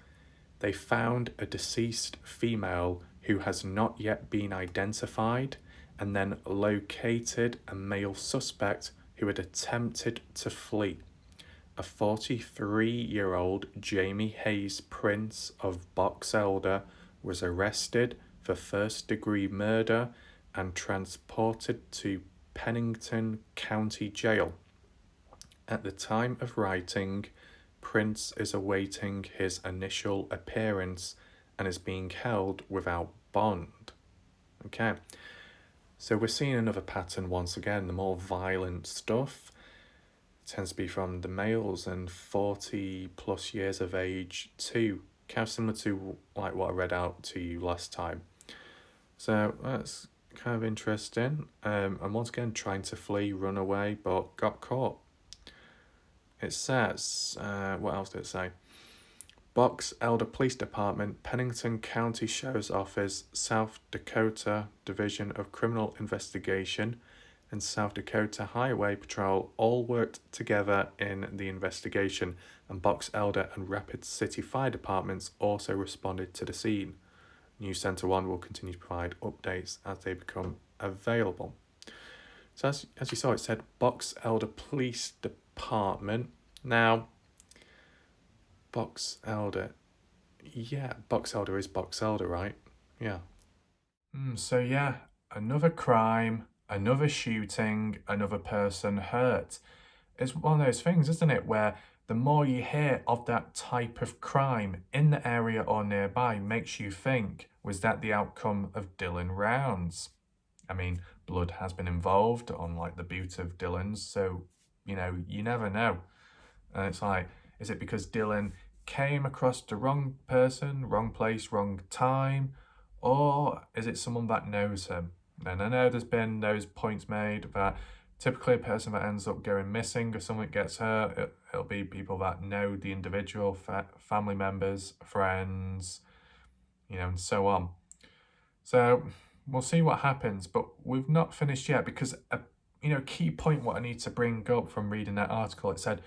they found a deceased female who has not yet been identified, and then located a male suspect who had attempted to flee. A 43-year-old Jamie Hayes Prince of Box Elder was arrested for first-degree murder and transported to Pennington County Jail. At the time of writing, Prince is awaiting his initial appearance and is being held without bond. Okay, so we're seeing another pattern once again. The more violent stuff tends to be from the males and 40 plus years of age too. Kind of similar to like what I read out to you last time. So that's kind of interesting. And once again trying to flee, run away, but got caught. It says, what else did it say? Box Elder Police Department, Pennington County Sheriff's Office, South Dakota Division of Criminal Investigation, and South Dakota Highway Patrol all worked together in the investigation, and Box Elder and Rapid City Fire Departments also responded to the scene. News Centre 1 will continue to provide updates as they become available. So as you saw, it said Box Elder Police Department. Now, Box Elder. Yeah, Box Elder is Box Elder, right? Yeah. So yeah, another crime, another shooting, another person hurt. It's one of those things, isn't it, where the more you hear of that type of crime in the area or nearby makes you think, was that the outcome of Dylan Rounds? I mean, blood has been involved on like the boot of Dylan's, so you never know. And it's like, is it because Dylan came across the wrong person, wrong place, wrong time, or is it someone that knows him? And I know there's been those points made that typically a person that ends up going missing or someone gets hurt, it'll be people that know the individual, family members, friends, and so on. So we'll see what happens, but we've not finished yet because a key point what I need to bring up from reading that article, it said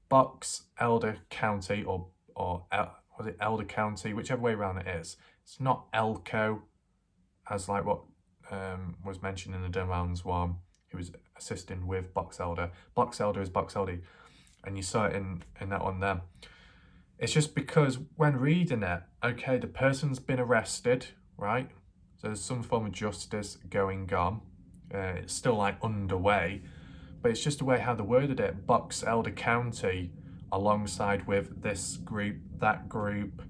Box Elder County or was it Elder County, whichever way around it is. It's not Elko, as like what was mentioned in the Dylan one, who was assisting with Box Elder. Box Elder is Box Elder, and you saw it in that one there. It's just because when reading it, okay, the person's been arrested, right? So there's some form of justice going on. It's still like underway, but it's just the way how they worded it. Box Elder County, alongside with this group, that group,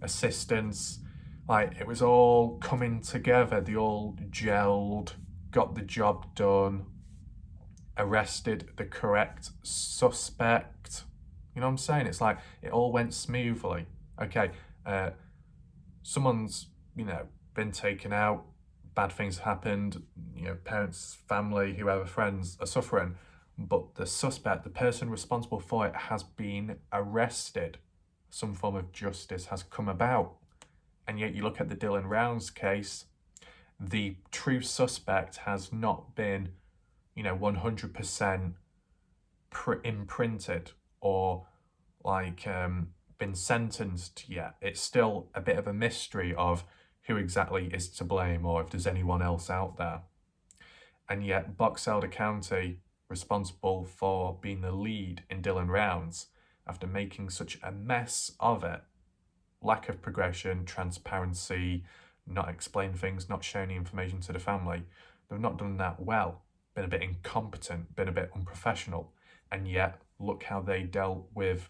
assistance, like it was all coming together. They all gelled, got the job done, arrested the correct suspect. You know what I'm saying? It's like it all went smoothly. Okay, someone's been taken out, bad things happened, parents, family, whoever, friends are suffering, but the suspect, the person responsible for it, has been arrested. Some form of justice has come about. And yet you look at the Dylan Rounds case, the true suspect has not been 100% imprinted or been sentenced yet. It's still a bit of a mystery of who exactly is to blame or if there's anyone else out there. And yet Box Elder County, responsible for being the lead in Dylan Rounds, after making such a mess of it, lack of progression, transparency, not explaining things, not showing the information to the family, they've not done that well, been a bit incompetent, been a bit unprofessional, and yet look how they dealt with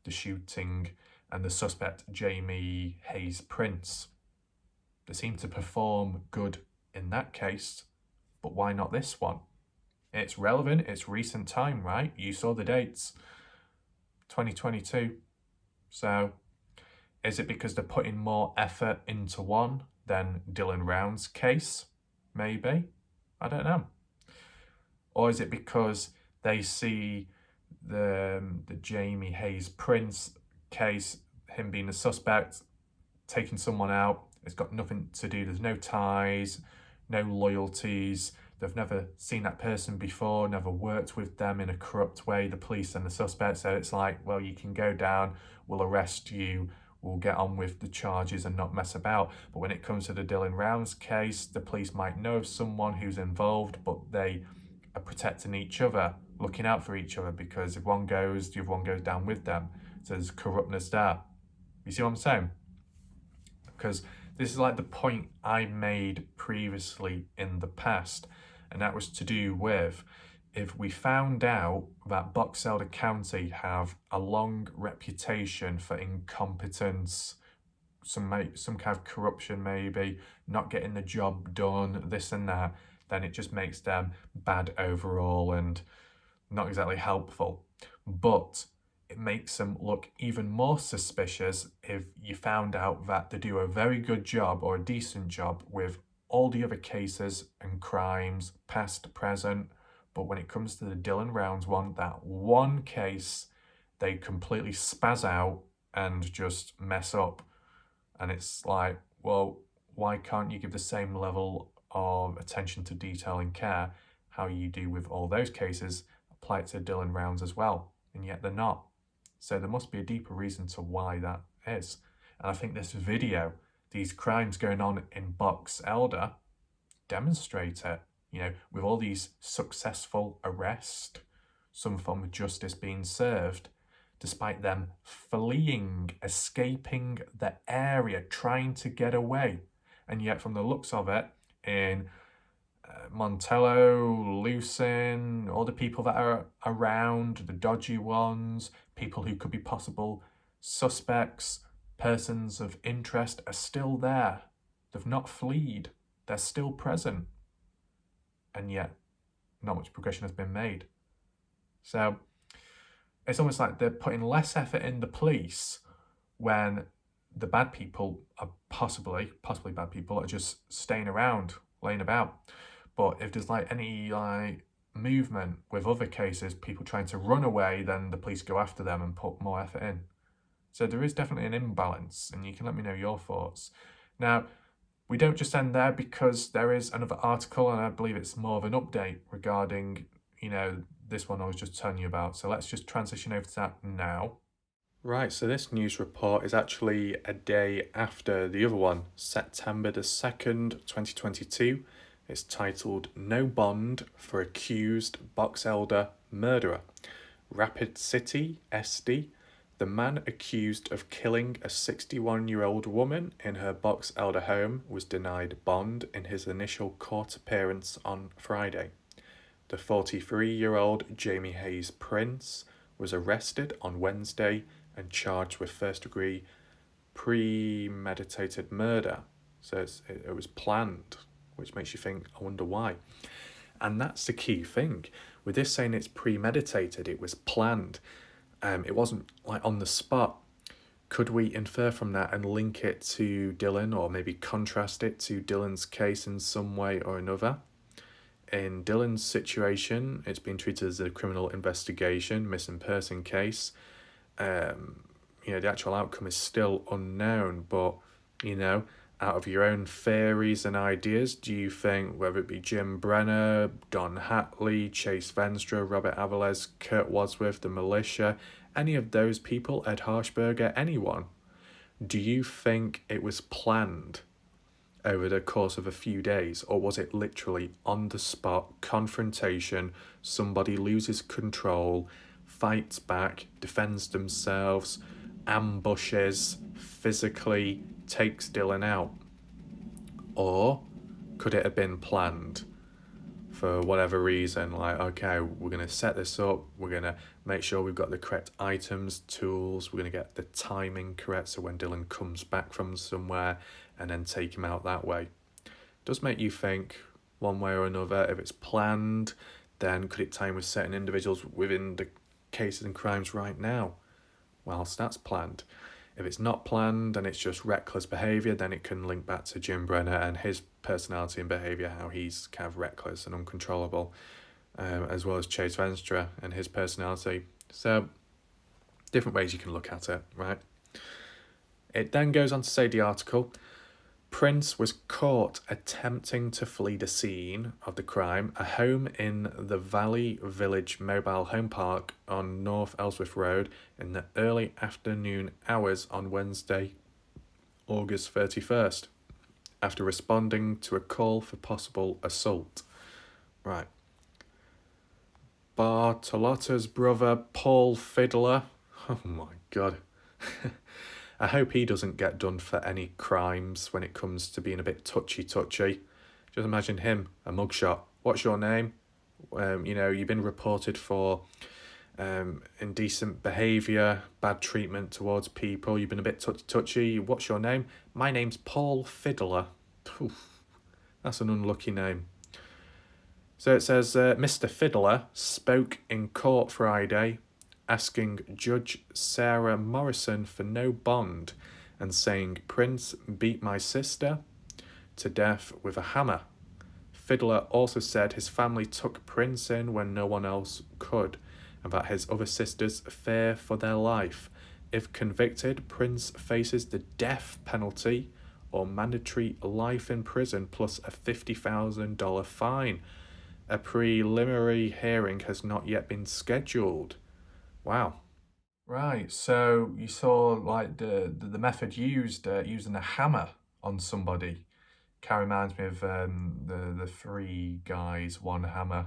the shooting and the suspect, Jamie Hayes Prince. They seem to perform good in that case, but why not this one? It's relevant, it's recent time, right? You saw the dates, 2022. So is it because they're putting more effort into one than Dylan Rounds' case? Maybe. I don't know. Or is it because they see the Jamie Hayes Prince case, him being a suspect, taking someone out, it's got nothing to do, there's no ties, no loyalties, they've never seen that person before, never worked with them in a corrupt way, the police and the suspect, so it's like, well, you can go down, we'll arrest you, we'll get on with the charges and not mess about. But when it comes to the Dylan Rounds case, the police might know of someone who's involved, but they are protecting each other, looking out for each other, because if one goes, the other one goes down with them. So there's corruptness there. You see what I'm saying? Because this is like the point I made previously in the past, and that was to do with if we found out that Box Elder County have a long reputation for incompetence, some kind of corruption maybe, not getting the job done, this and that, then it just makes them bad overall and not exactly helpful. But it makes them look even more suspicious if you found out that they do a very good job or a decent job with all the other cases and crimes, past, present, but when it comes to the Dylan Rounds one, that one case they completely spaz out and just mess up. And it's like, well, why can't you give the same level of attention to detail and care how you do with all those cases, apply it to Dylan Rounds as well? And yet they're not. So there must be a deeper reason to why that is. And I think this video, these crimes going on in Box Elder, demonstrate it. You know, with all these successful arrests, some form of justice being served, despite them fleeing, escaping the area, trying to get away. And yet, from the looks of it, in Montello, Lucin, all the people that are around, the dodgy ones, people who could be possible suspects, persons of interest, are still there. They've not fled. They're still present. And yet, not much progression has been made. So, it's almost like they're putting less effort in the police when the bad people are possibly bad people, are just staying around, laying about. But if there's like any like movement with other cases, people trying to run away, then the police go after them and put more effort in. So there is definitely an imbalance, and you can let me know your thoughts. Now, we don't just end there, because there is another article, and I believe it's more of an update regarding, you know, this one I was just telling you about. So let's just transition over to that now. Right, so this news report is actually a day after the other one, September the 2nd, 2022. It's titled No Bond for Accused Box Elder Murderer. Rapid City, SD. The man accused of killing a 61-year-old woman in her Box Elder home was denied bond in his initial court appearance on Friday. The 43-year-old Jamie Hayes Prince was arrested on Wednesday and charged with first-degree premeditated murder. So it was planned, which makes you think, I wonder why. And that's the key thing. With this saying it's premeditated, it was planned. It wasn't like on the spot. Could we infer from that and link it to Dylan, or maybe contrast it to Dylan's case in some way or another? In Dylan's situation, it's been treated as a criminal investigation, missing person case. You know, the actual outcome is still unknown, but, you know, out of your own theories and ideas, do you think, whether it be Jim Brenner, Don Hatley, Chase Venstra, Robert Aviles, Kurt Wadsworth, the militia, any of those people, Ed Harshberger, anyone, do you think it was planned over the course of a few days, or was it literally on the spot, confrontation, somebody loses control, fights back, defends themselves, ambushes, physically takes Dylan out? Or could it have been planned for whatever reason? Like, okay, we're going to set this up, we're going to make sure we've got the correct items, tools, we're going to get the timing correct so when Dylan comes back from somewhere, and then take him out that way. Does make you think one way or another. If it's planned, then could it tie in with certain individuals within the cases and crimes right now, whilst that's planned? If it's not planned and it's just reckless behaviour, then it can link back to Jim Brenner and his personality and behaviour, how he's kind of reckless and uncontrollable, as well as Chase Venstra and his personality. So, different ways you can look at it, right? It then goes on to say, the article, Prince was caught attempting to flee the scene of the crime, a home in the Valley Village Mobile Home Park on North Ellsworth Road, in the early afternoon hours on Wednesday, August 31st, after responding to a call for possible assault. Right. Bartolotta's brother, Paul Fiddler. Oh my God. I hope he doesn't get done for any crimes when it comes to being a bit touchy-touchy. Just imagine him, a mugshot. What's your name? You know, you've been reported for indecent behaviour, bad treatment towards people. You've been a bit touchy-touchy. What's your name? My name's Paul Fiddler. Oof, that's an unlucky name. So it says, Mr. Fiddler spoke in court Friday, asking Judge Sarah Morrison for no bond and saying Prince beat my sister to death with a hammer. Fiddler also said his family took Prince in when no one else could and that his other sisters fear for their life. If convicted, Prince faces the death penalty or mandatory life in prison plus a $50,000 fine. A preliminary hearing has not yet been scheduled. Wow. Right, so you saw like the method used, using a hammer on somebody. Kind of reminds me of the three guys, one hammer,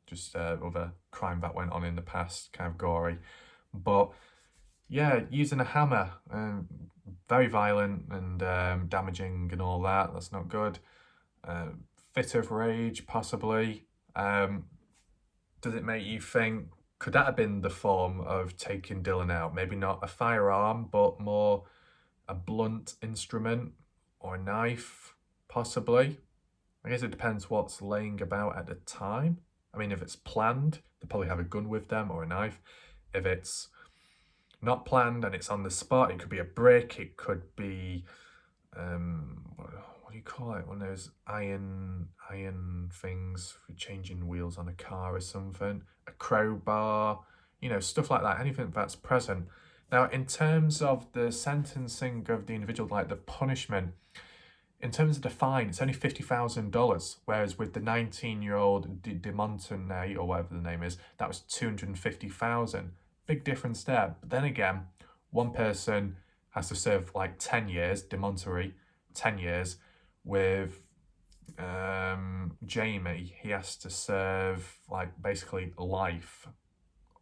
just other crime that went on in the past, kind of gory. But yeah, using a hammer, very violent and damaging and all that. That's not good. Fit of rage, possibly. Does it make you think, could that have been the form of taking Dylan out? Maybe not a firearm, but more a blunt instrument or a knife, possibly. I guess it depends what's laying about at the time. I mean, if it's planned, they probably have a gun with them or a knife. If it's not planned and it's on the spot, it could be a brick, it could be, what do you call it? One of those iron things for changing wheels on a car or something. A crowbar, stuff like that, anything that's present. Now, in terms of the sentencing of the individual, like the punishment, in terms of the fine, it's only $50,000, whereas with the 19-year-old De Montenay, or whatever the name is, that was $250,000. Big difference there. But then again, one person has to serve like 10 years, De Monterey, 10 years. With Jamie, he has to serve like basically life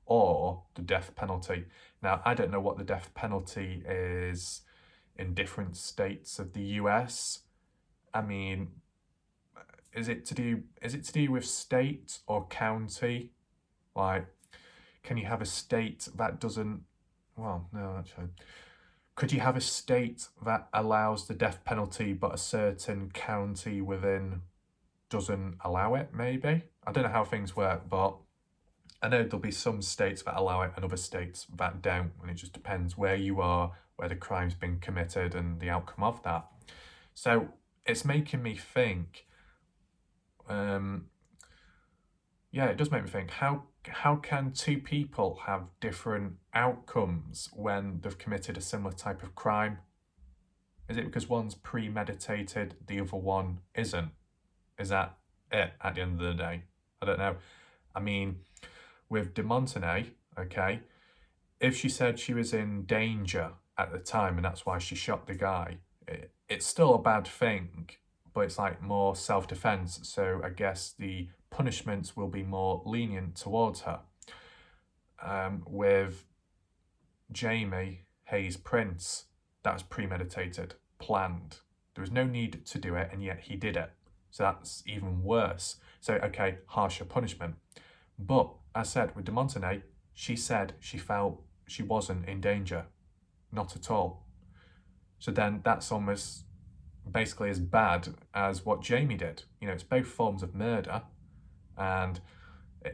or the death penalty. Now, I don't know what the death penalty is in different states of the US. I mean, is it to do with state or county? Like, can you have a state that doesn't? Well, no, actually. Could you have a state that allows the death penalty, but a certain county within doesn't allow it, maybe? I don't know how things work, but I know there'll be some states that allow it and other states that don't, and it just depends where you are, where the crime's been committed, and the outcome of that. So it's making me think, yeah, it does make me think, how can two people have different outcomes when they've committed a similar type of crime? Is it because one's premeditated, the other one isn't? Is that it at the end of the day? I don't know. I mean, with De Montenay, okay, if she said she was in danger at the time and that's why she shot the guy, it's still a bad thing, but it's like more self-defense. So I guess the punishments will be more lenient towards her. With Jamie Hayes Prince, that was premeditated, planned. There was no need to do it, and yet he did it. So that's even worse. So, okay, harsher punishment. But as I said, with De Montenay, she said she felt she wasn't in danger. Not at all. So then that's almost basically as bad as what Jamie did. It's both forms of murder, and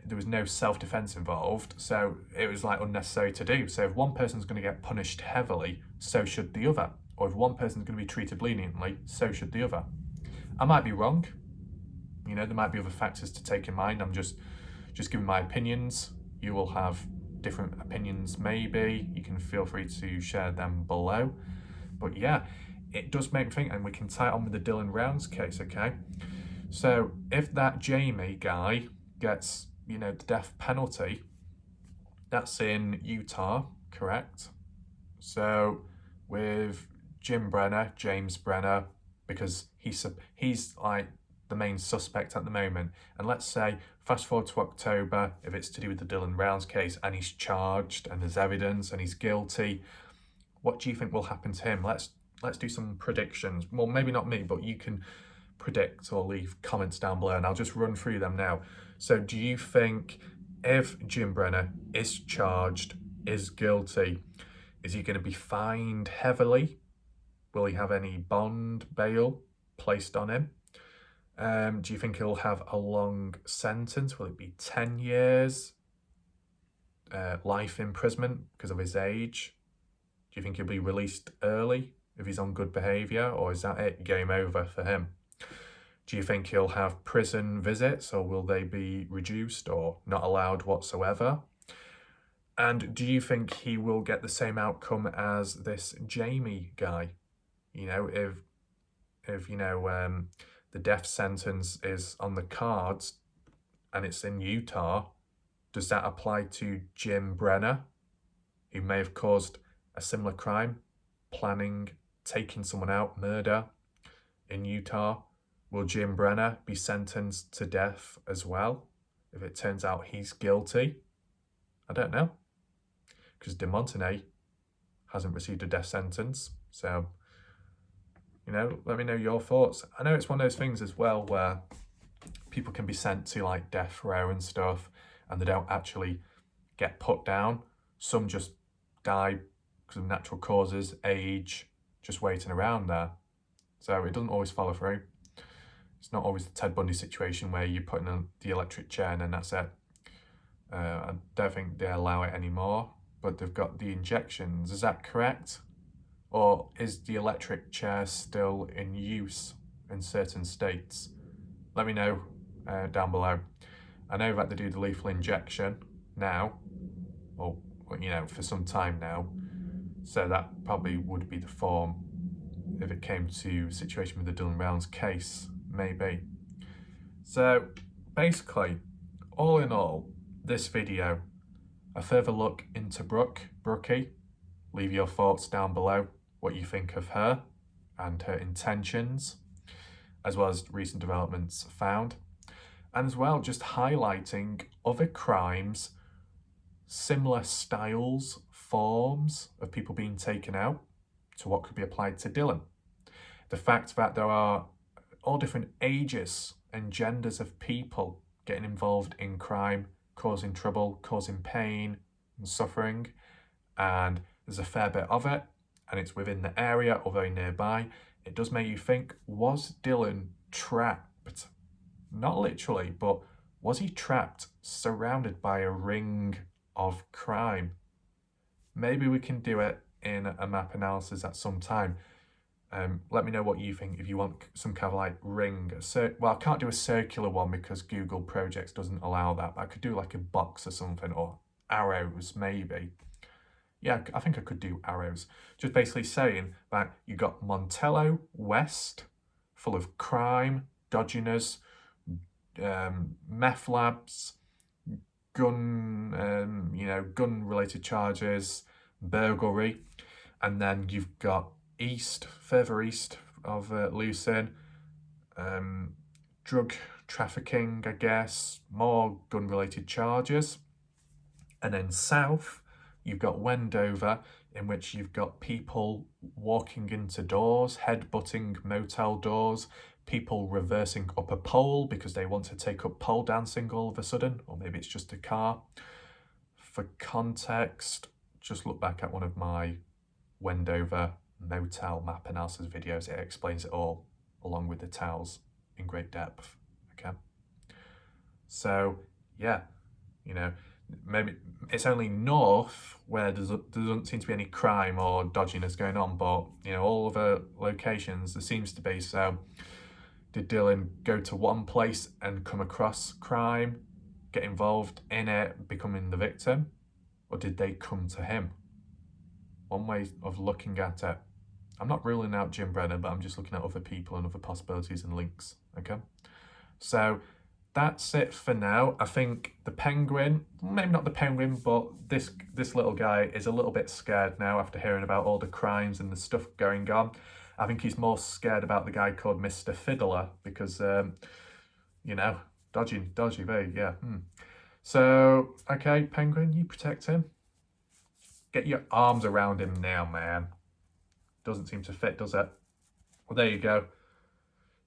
there was no self-defense involved, so it was like unnecessary to do. So if one person's going to get punished heavily, so should the other. Or if one person's going to be treated leniently, so should the other. I might be wrong. There might be other factors to take in mind. I'm just giving my opinions. You will have different opinions maybe. You can feel free to share them below. But yeah, it does make me think, and we can tie it on with the Dylan Rounds case, okay? So if that Jamie guy gets, the death penalty, that's in Utah, correct? So with James Brenner, because he's like the main suspect at the moment, and let's say fast forward to October, if it's to do with the Dylan Rounds case and he's charged and there's evidence and he's guilty, what do you think will happen to him? Let's do some predictions. Well, maybe not me, but you can predict or leave comments down below, and I'll just run through them now. So do you think if Jim Brenner is charged, is guilty, is he going to be fined heavily? Will he have any bond, bail placed on him? Do you think he'll have a long sentence? Will it be 10 years? Life imprisonment because of his age? Do you think he'll be released early if he's on good behaviour, or is that it, game over for him? Do you think he'll have prison visits, or will they be reduced or not allowed whatsoever? And do you think he will get the same outcome as this Jamie guy? You know, if the death sentence is on the cards and it's in Utah, does that apply to Jim Brenner, who may have caused a similar crime, planning, taking someone out, murder in Utah? Will Jim Brenner be sentenced to death as well if it turns out he's guilty? I don't know, because DeMontenay hasn't received a death sentence. So, let me know your thoughts. I know it's one of those things as well where people can be sent to like death row and stuff and they don't actually get put down. Some just die because of natural causes, age, just waiting around there. So it doesn't always follow through. It's not always the Ted Bundy situation where you put in the electric chair and then that's it. I don't think they allow it anymore, but they've got the injections. Is that correct? Or is the electric chair still in use in certain states? Let me know down below. I know that they do the lethal injection now, or for some time now, so that probably would be the form if it came to a situation with the Dillon Rounds case, maybe. So basically, all in all, this video, a further look into Brookee. Leave your thoughts down below, what you think of her and her intentions, as well as recent developments found, and as well just highlighting other crimes, similar styles, forms of people being taken out to what could be applied to Dillon. The fact that there are all different ages and genders of people getting involved in crime, causing trouble, causing pain and suffering, and there's a fair bit of it, and it's within the area or very nearby. It does make you think, was Dillon trapped? Not literally, but was he trapped, surrounded by a ring of crime? Maybe we can do it in a map analysis at some time. Let me know what you think if you want some kind of like ring. Well, I can't do a circular one because Google Projects doesn't allow that, but I could do like a box or something, or arrows maybe. Yeah, I think I could do arrows. Just basically saying that you got Montello West, full of crime, dodginess, meth labs, gun-related charges, burglary, and then you've got further east of Lucin, drug trafficking, I guess, more gun-related charges, and then south, you've got Wendover, in which you've got people walking into doors, head-butting motel doors, people reversing up a pole because they want to take up pole dancing all of a sudden, or maybe it's just a car. For context, just look back at one of my Wendover motel map analysis videos. It explains it all, along with the towels, in great depth, okay? So, yeah, maybe it's only north where there doesn't seem to be any crime or dodginess going on, but all other locations there seems to be. So did Dillon go to one place and come across crime, get involved in it, becoming the victim, or did they come to him? One way of looking at it. I'm not ruling out Jim Brenner, but I'm just looking at other people and other possibilities and links, okay? So that's it for now. I think the penguin, maybe not the penguin, but this little guy is a little bit scared now after hearing about all the crimes and the stuff going on. I think he's more scared about the guy called Mr. Fiddler because, dodgy, yeah. So, okay, penguin, you protect him. Get your arms around him now, man. Doesn't seem to fit, does it? Well, there you go.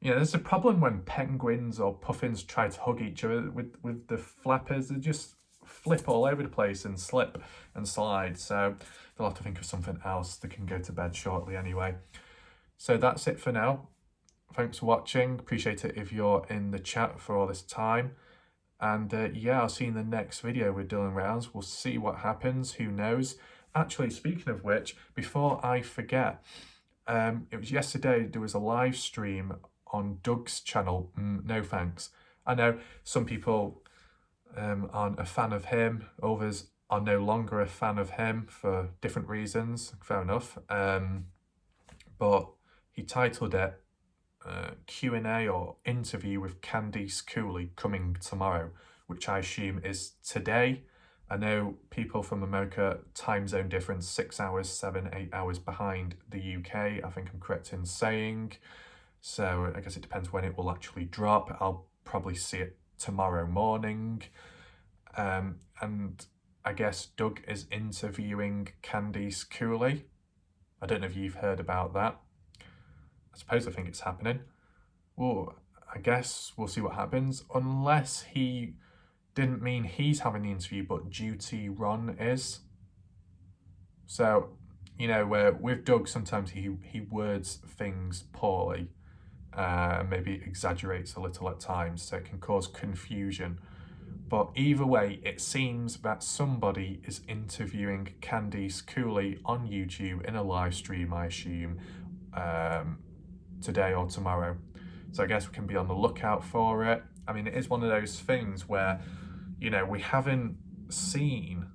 There's a problem when penguins or puffins try to hug each other with the flappers. They just flip all over the place and slip and slide. So they'll have to think of something else. They can go to bed shortly anyway. So that's it for now. Thanks for watching. Appreciate it if you're in the chat for all this time. And yeah, I'll see you in the next video with Dillon Rounds. We'll see what happens. Who knows? Actually, speaking of which, before I forget, it was yesterday, there was a live stream on Doug's channel. No thanks. I know some people aren't a fan of him, others are no longer a fan of him for different reasons, fair enough. But he titled it Q&A or interview with Candice Cooley coming tomorrow, which I assume is today. I know people from America, time zone difference, 6 hours, 7, 8 hours behind the UK, I think I'm correct in saying. So I guess it depends when it will actually drop. I'll probably see it tomorrow morning. And I guess Doug is interviewing Candice Cooley. I don't know if you've heard about that. I think it's happening. Well, I guess we'll see what happens, unless he didn't mean he's having the interview, but Duty Ron is. So, you know, where with Doug, sometimes he words things poorly, maybe exaggerates a little at times, so it can cause confusion. But either way, it seems that somebody is interviewing Candice Cooley on YouTube in a live stream, I assume, today or tomorrow. So I guess we can be on the lookout for it. I mean, it is one of those things where, you know, we haven't seen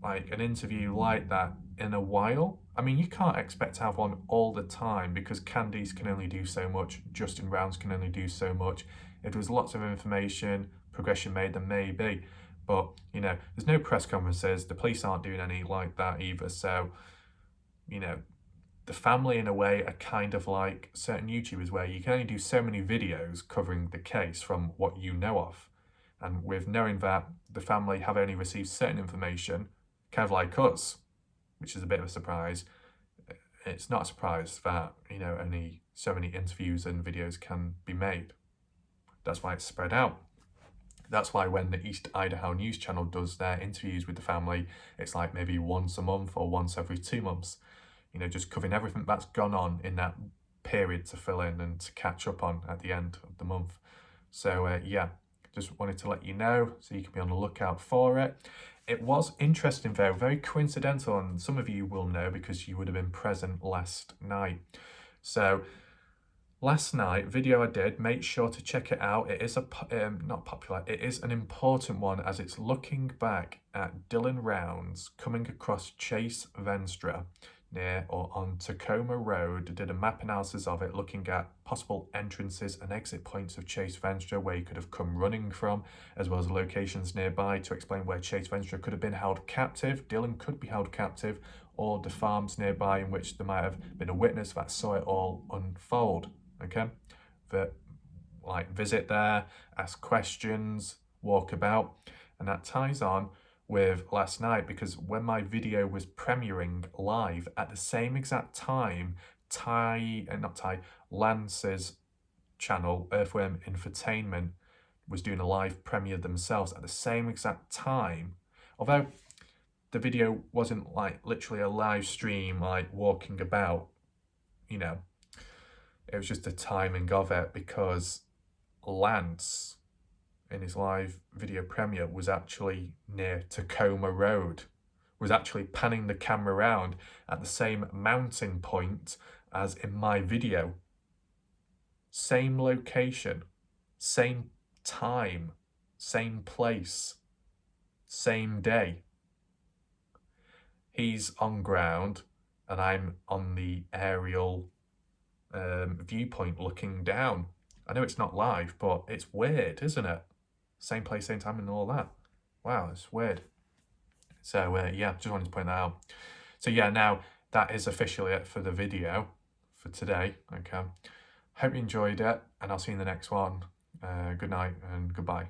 like an interview like that in a while. I mean, you can't expect to have one all the time because Candice can only do so much, Justin Rounds can only do so much. If there was lots of information, progression made, then maybe. But, you know, there's no press conferences, the police aren't doing any like that either. So, you know, the family in a way are kind of like certain YouTubers where you can only do so many videos covering the case from what you know of. And with knowing that the family have only received certain information, kind of like us, which is a bit of a surprise, it's not a surprise that, you know, only so many interviews and videos can be made. That's why it's spread out. That's why when the East Idaho News Channel does their interviews with the family, it's like maybe once a month or once every 2 months. You know, just covering everything that's gone on in that period to fill in and to catch up on at the end of the month. So yeah, just wanted to let you know so you can be on the lookout for it. It was interesting though, very coincidental, and some of you will know because you would have been present last night. So last night, video I did, make sure to check it out. It is not popular, it is an important one as it's looking back at Dylan Rounds coming across Chase Venstra near or on Tacoma Road. Did a map analysis of it, looking at possible entrances and exit points of Chase Venstra where he could have come running from, as well as locations nearby to explain where Chase Venstra could have been held captive, Dylan could be held captive, or the farms nearby in which there might have been a witness that saw it all unfold. Okay, that like visit there, ask questions, walk about, and that ties on with last night because when my video was premiering live at the same exact time, Lance's channel, Earthworm Infotainment, was doing a live premiere themselves at the same exact time. Although the video wasn't like literally a live stream, like walking about, you know, it was just the timing of it because Lance in his live video premiere was actually near Tacoma Road, was actually panning the camera around at the same mounting point as in my video. Same location, same time, same place, same day. He's on ground and I'm on the aerial viewpoint looking down. I know it's not live, but it's weird, isn't it? Same place, same time and all that. Wow, it's weird. So yeah, just wanted to point that out. So yeah, now that is officially it for the video for today. Okay, hope you enjoyed it and I'll see you in the next one. Good night and goodbye.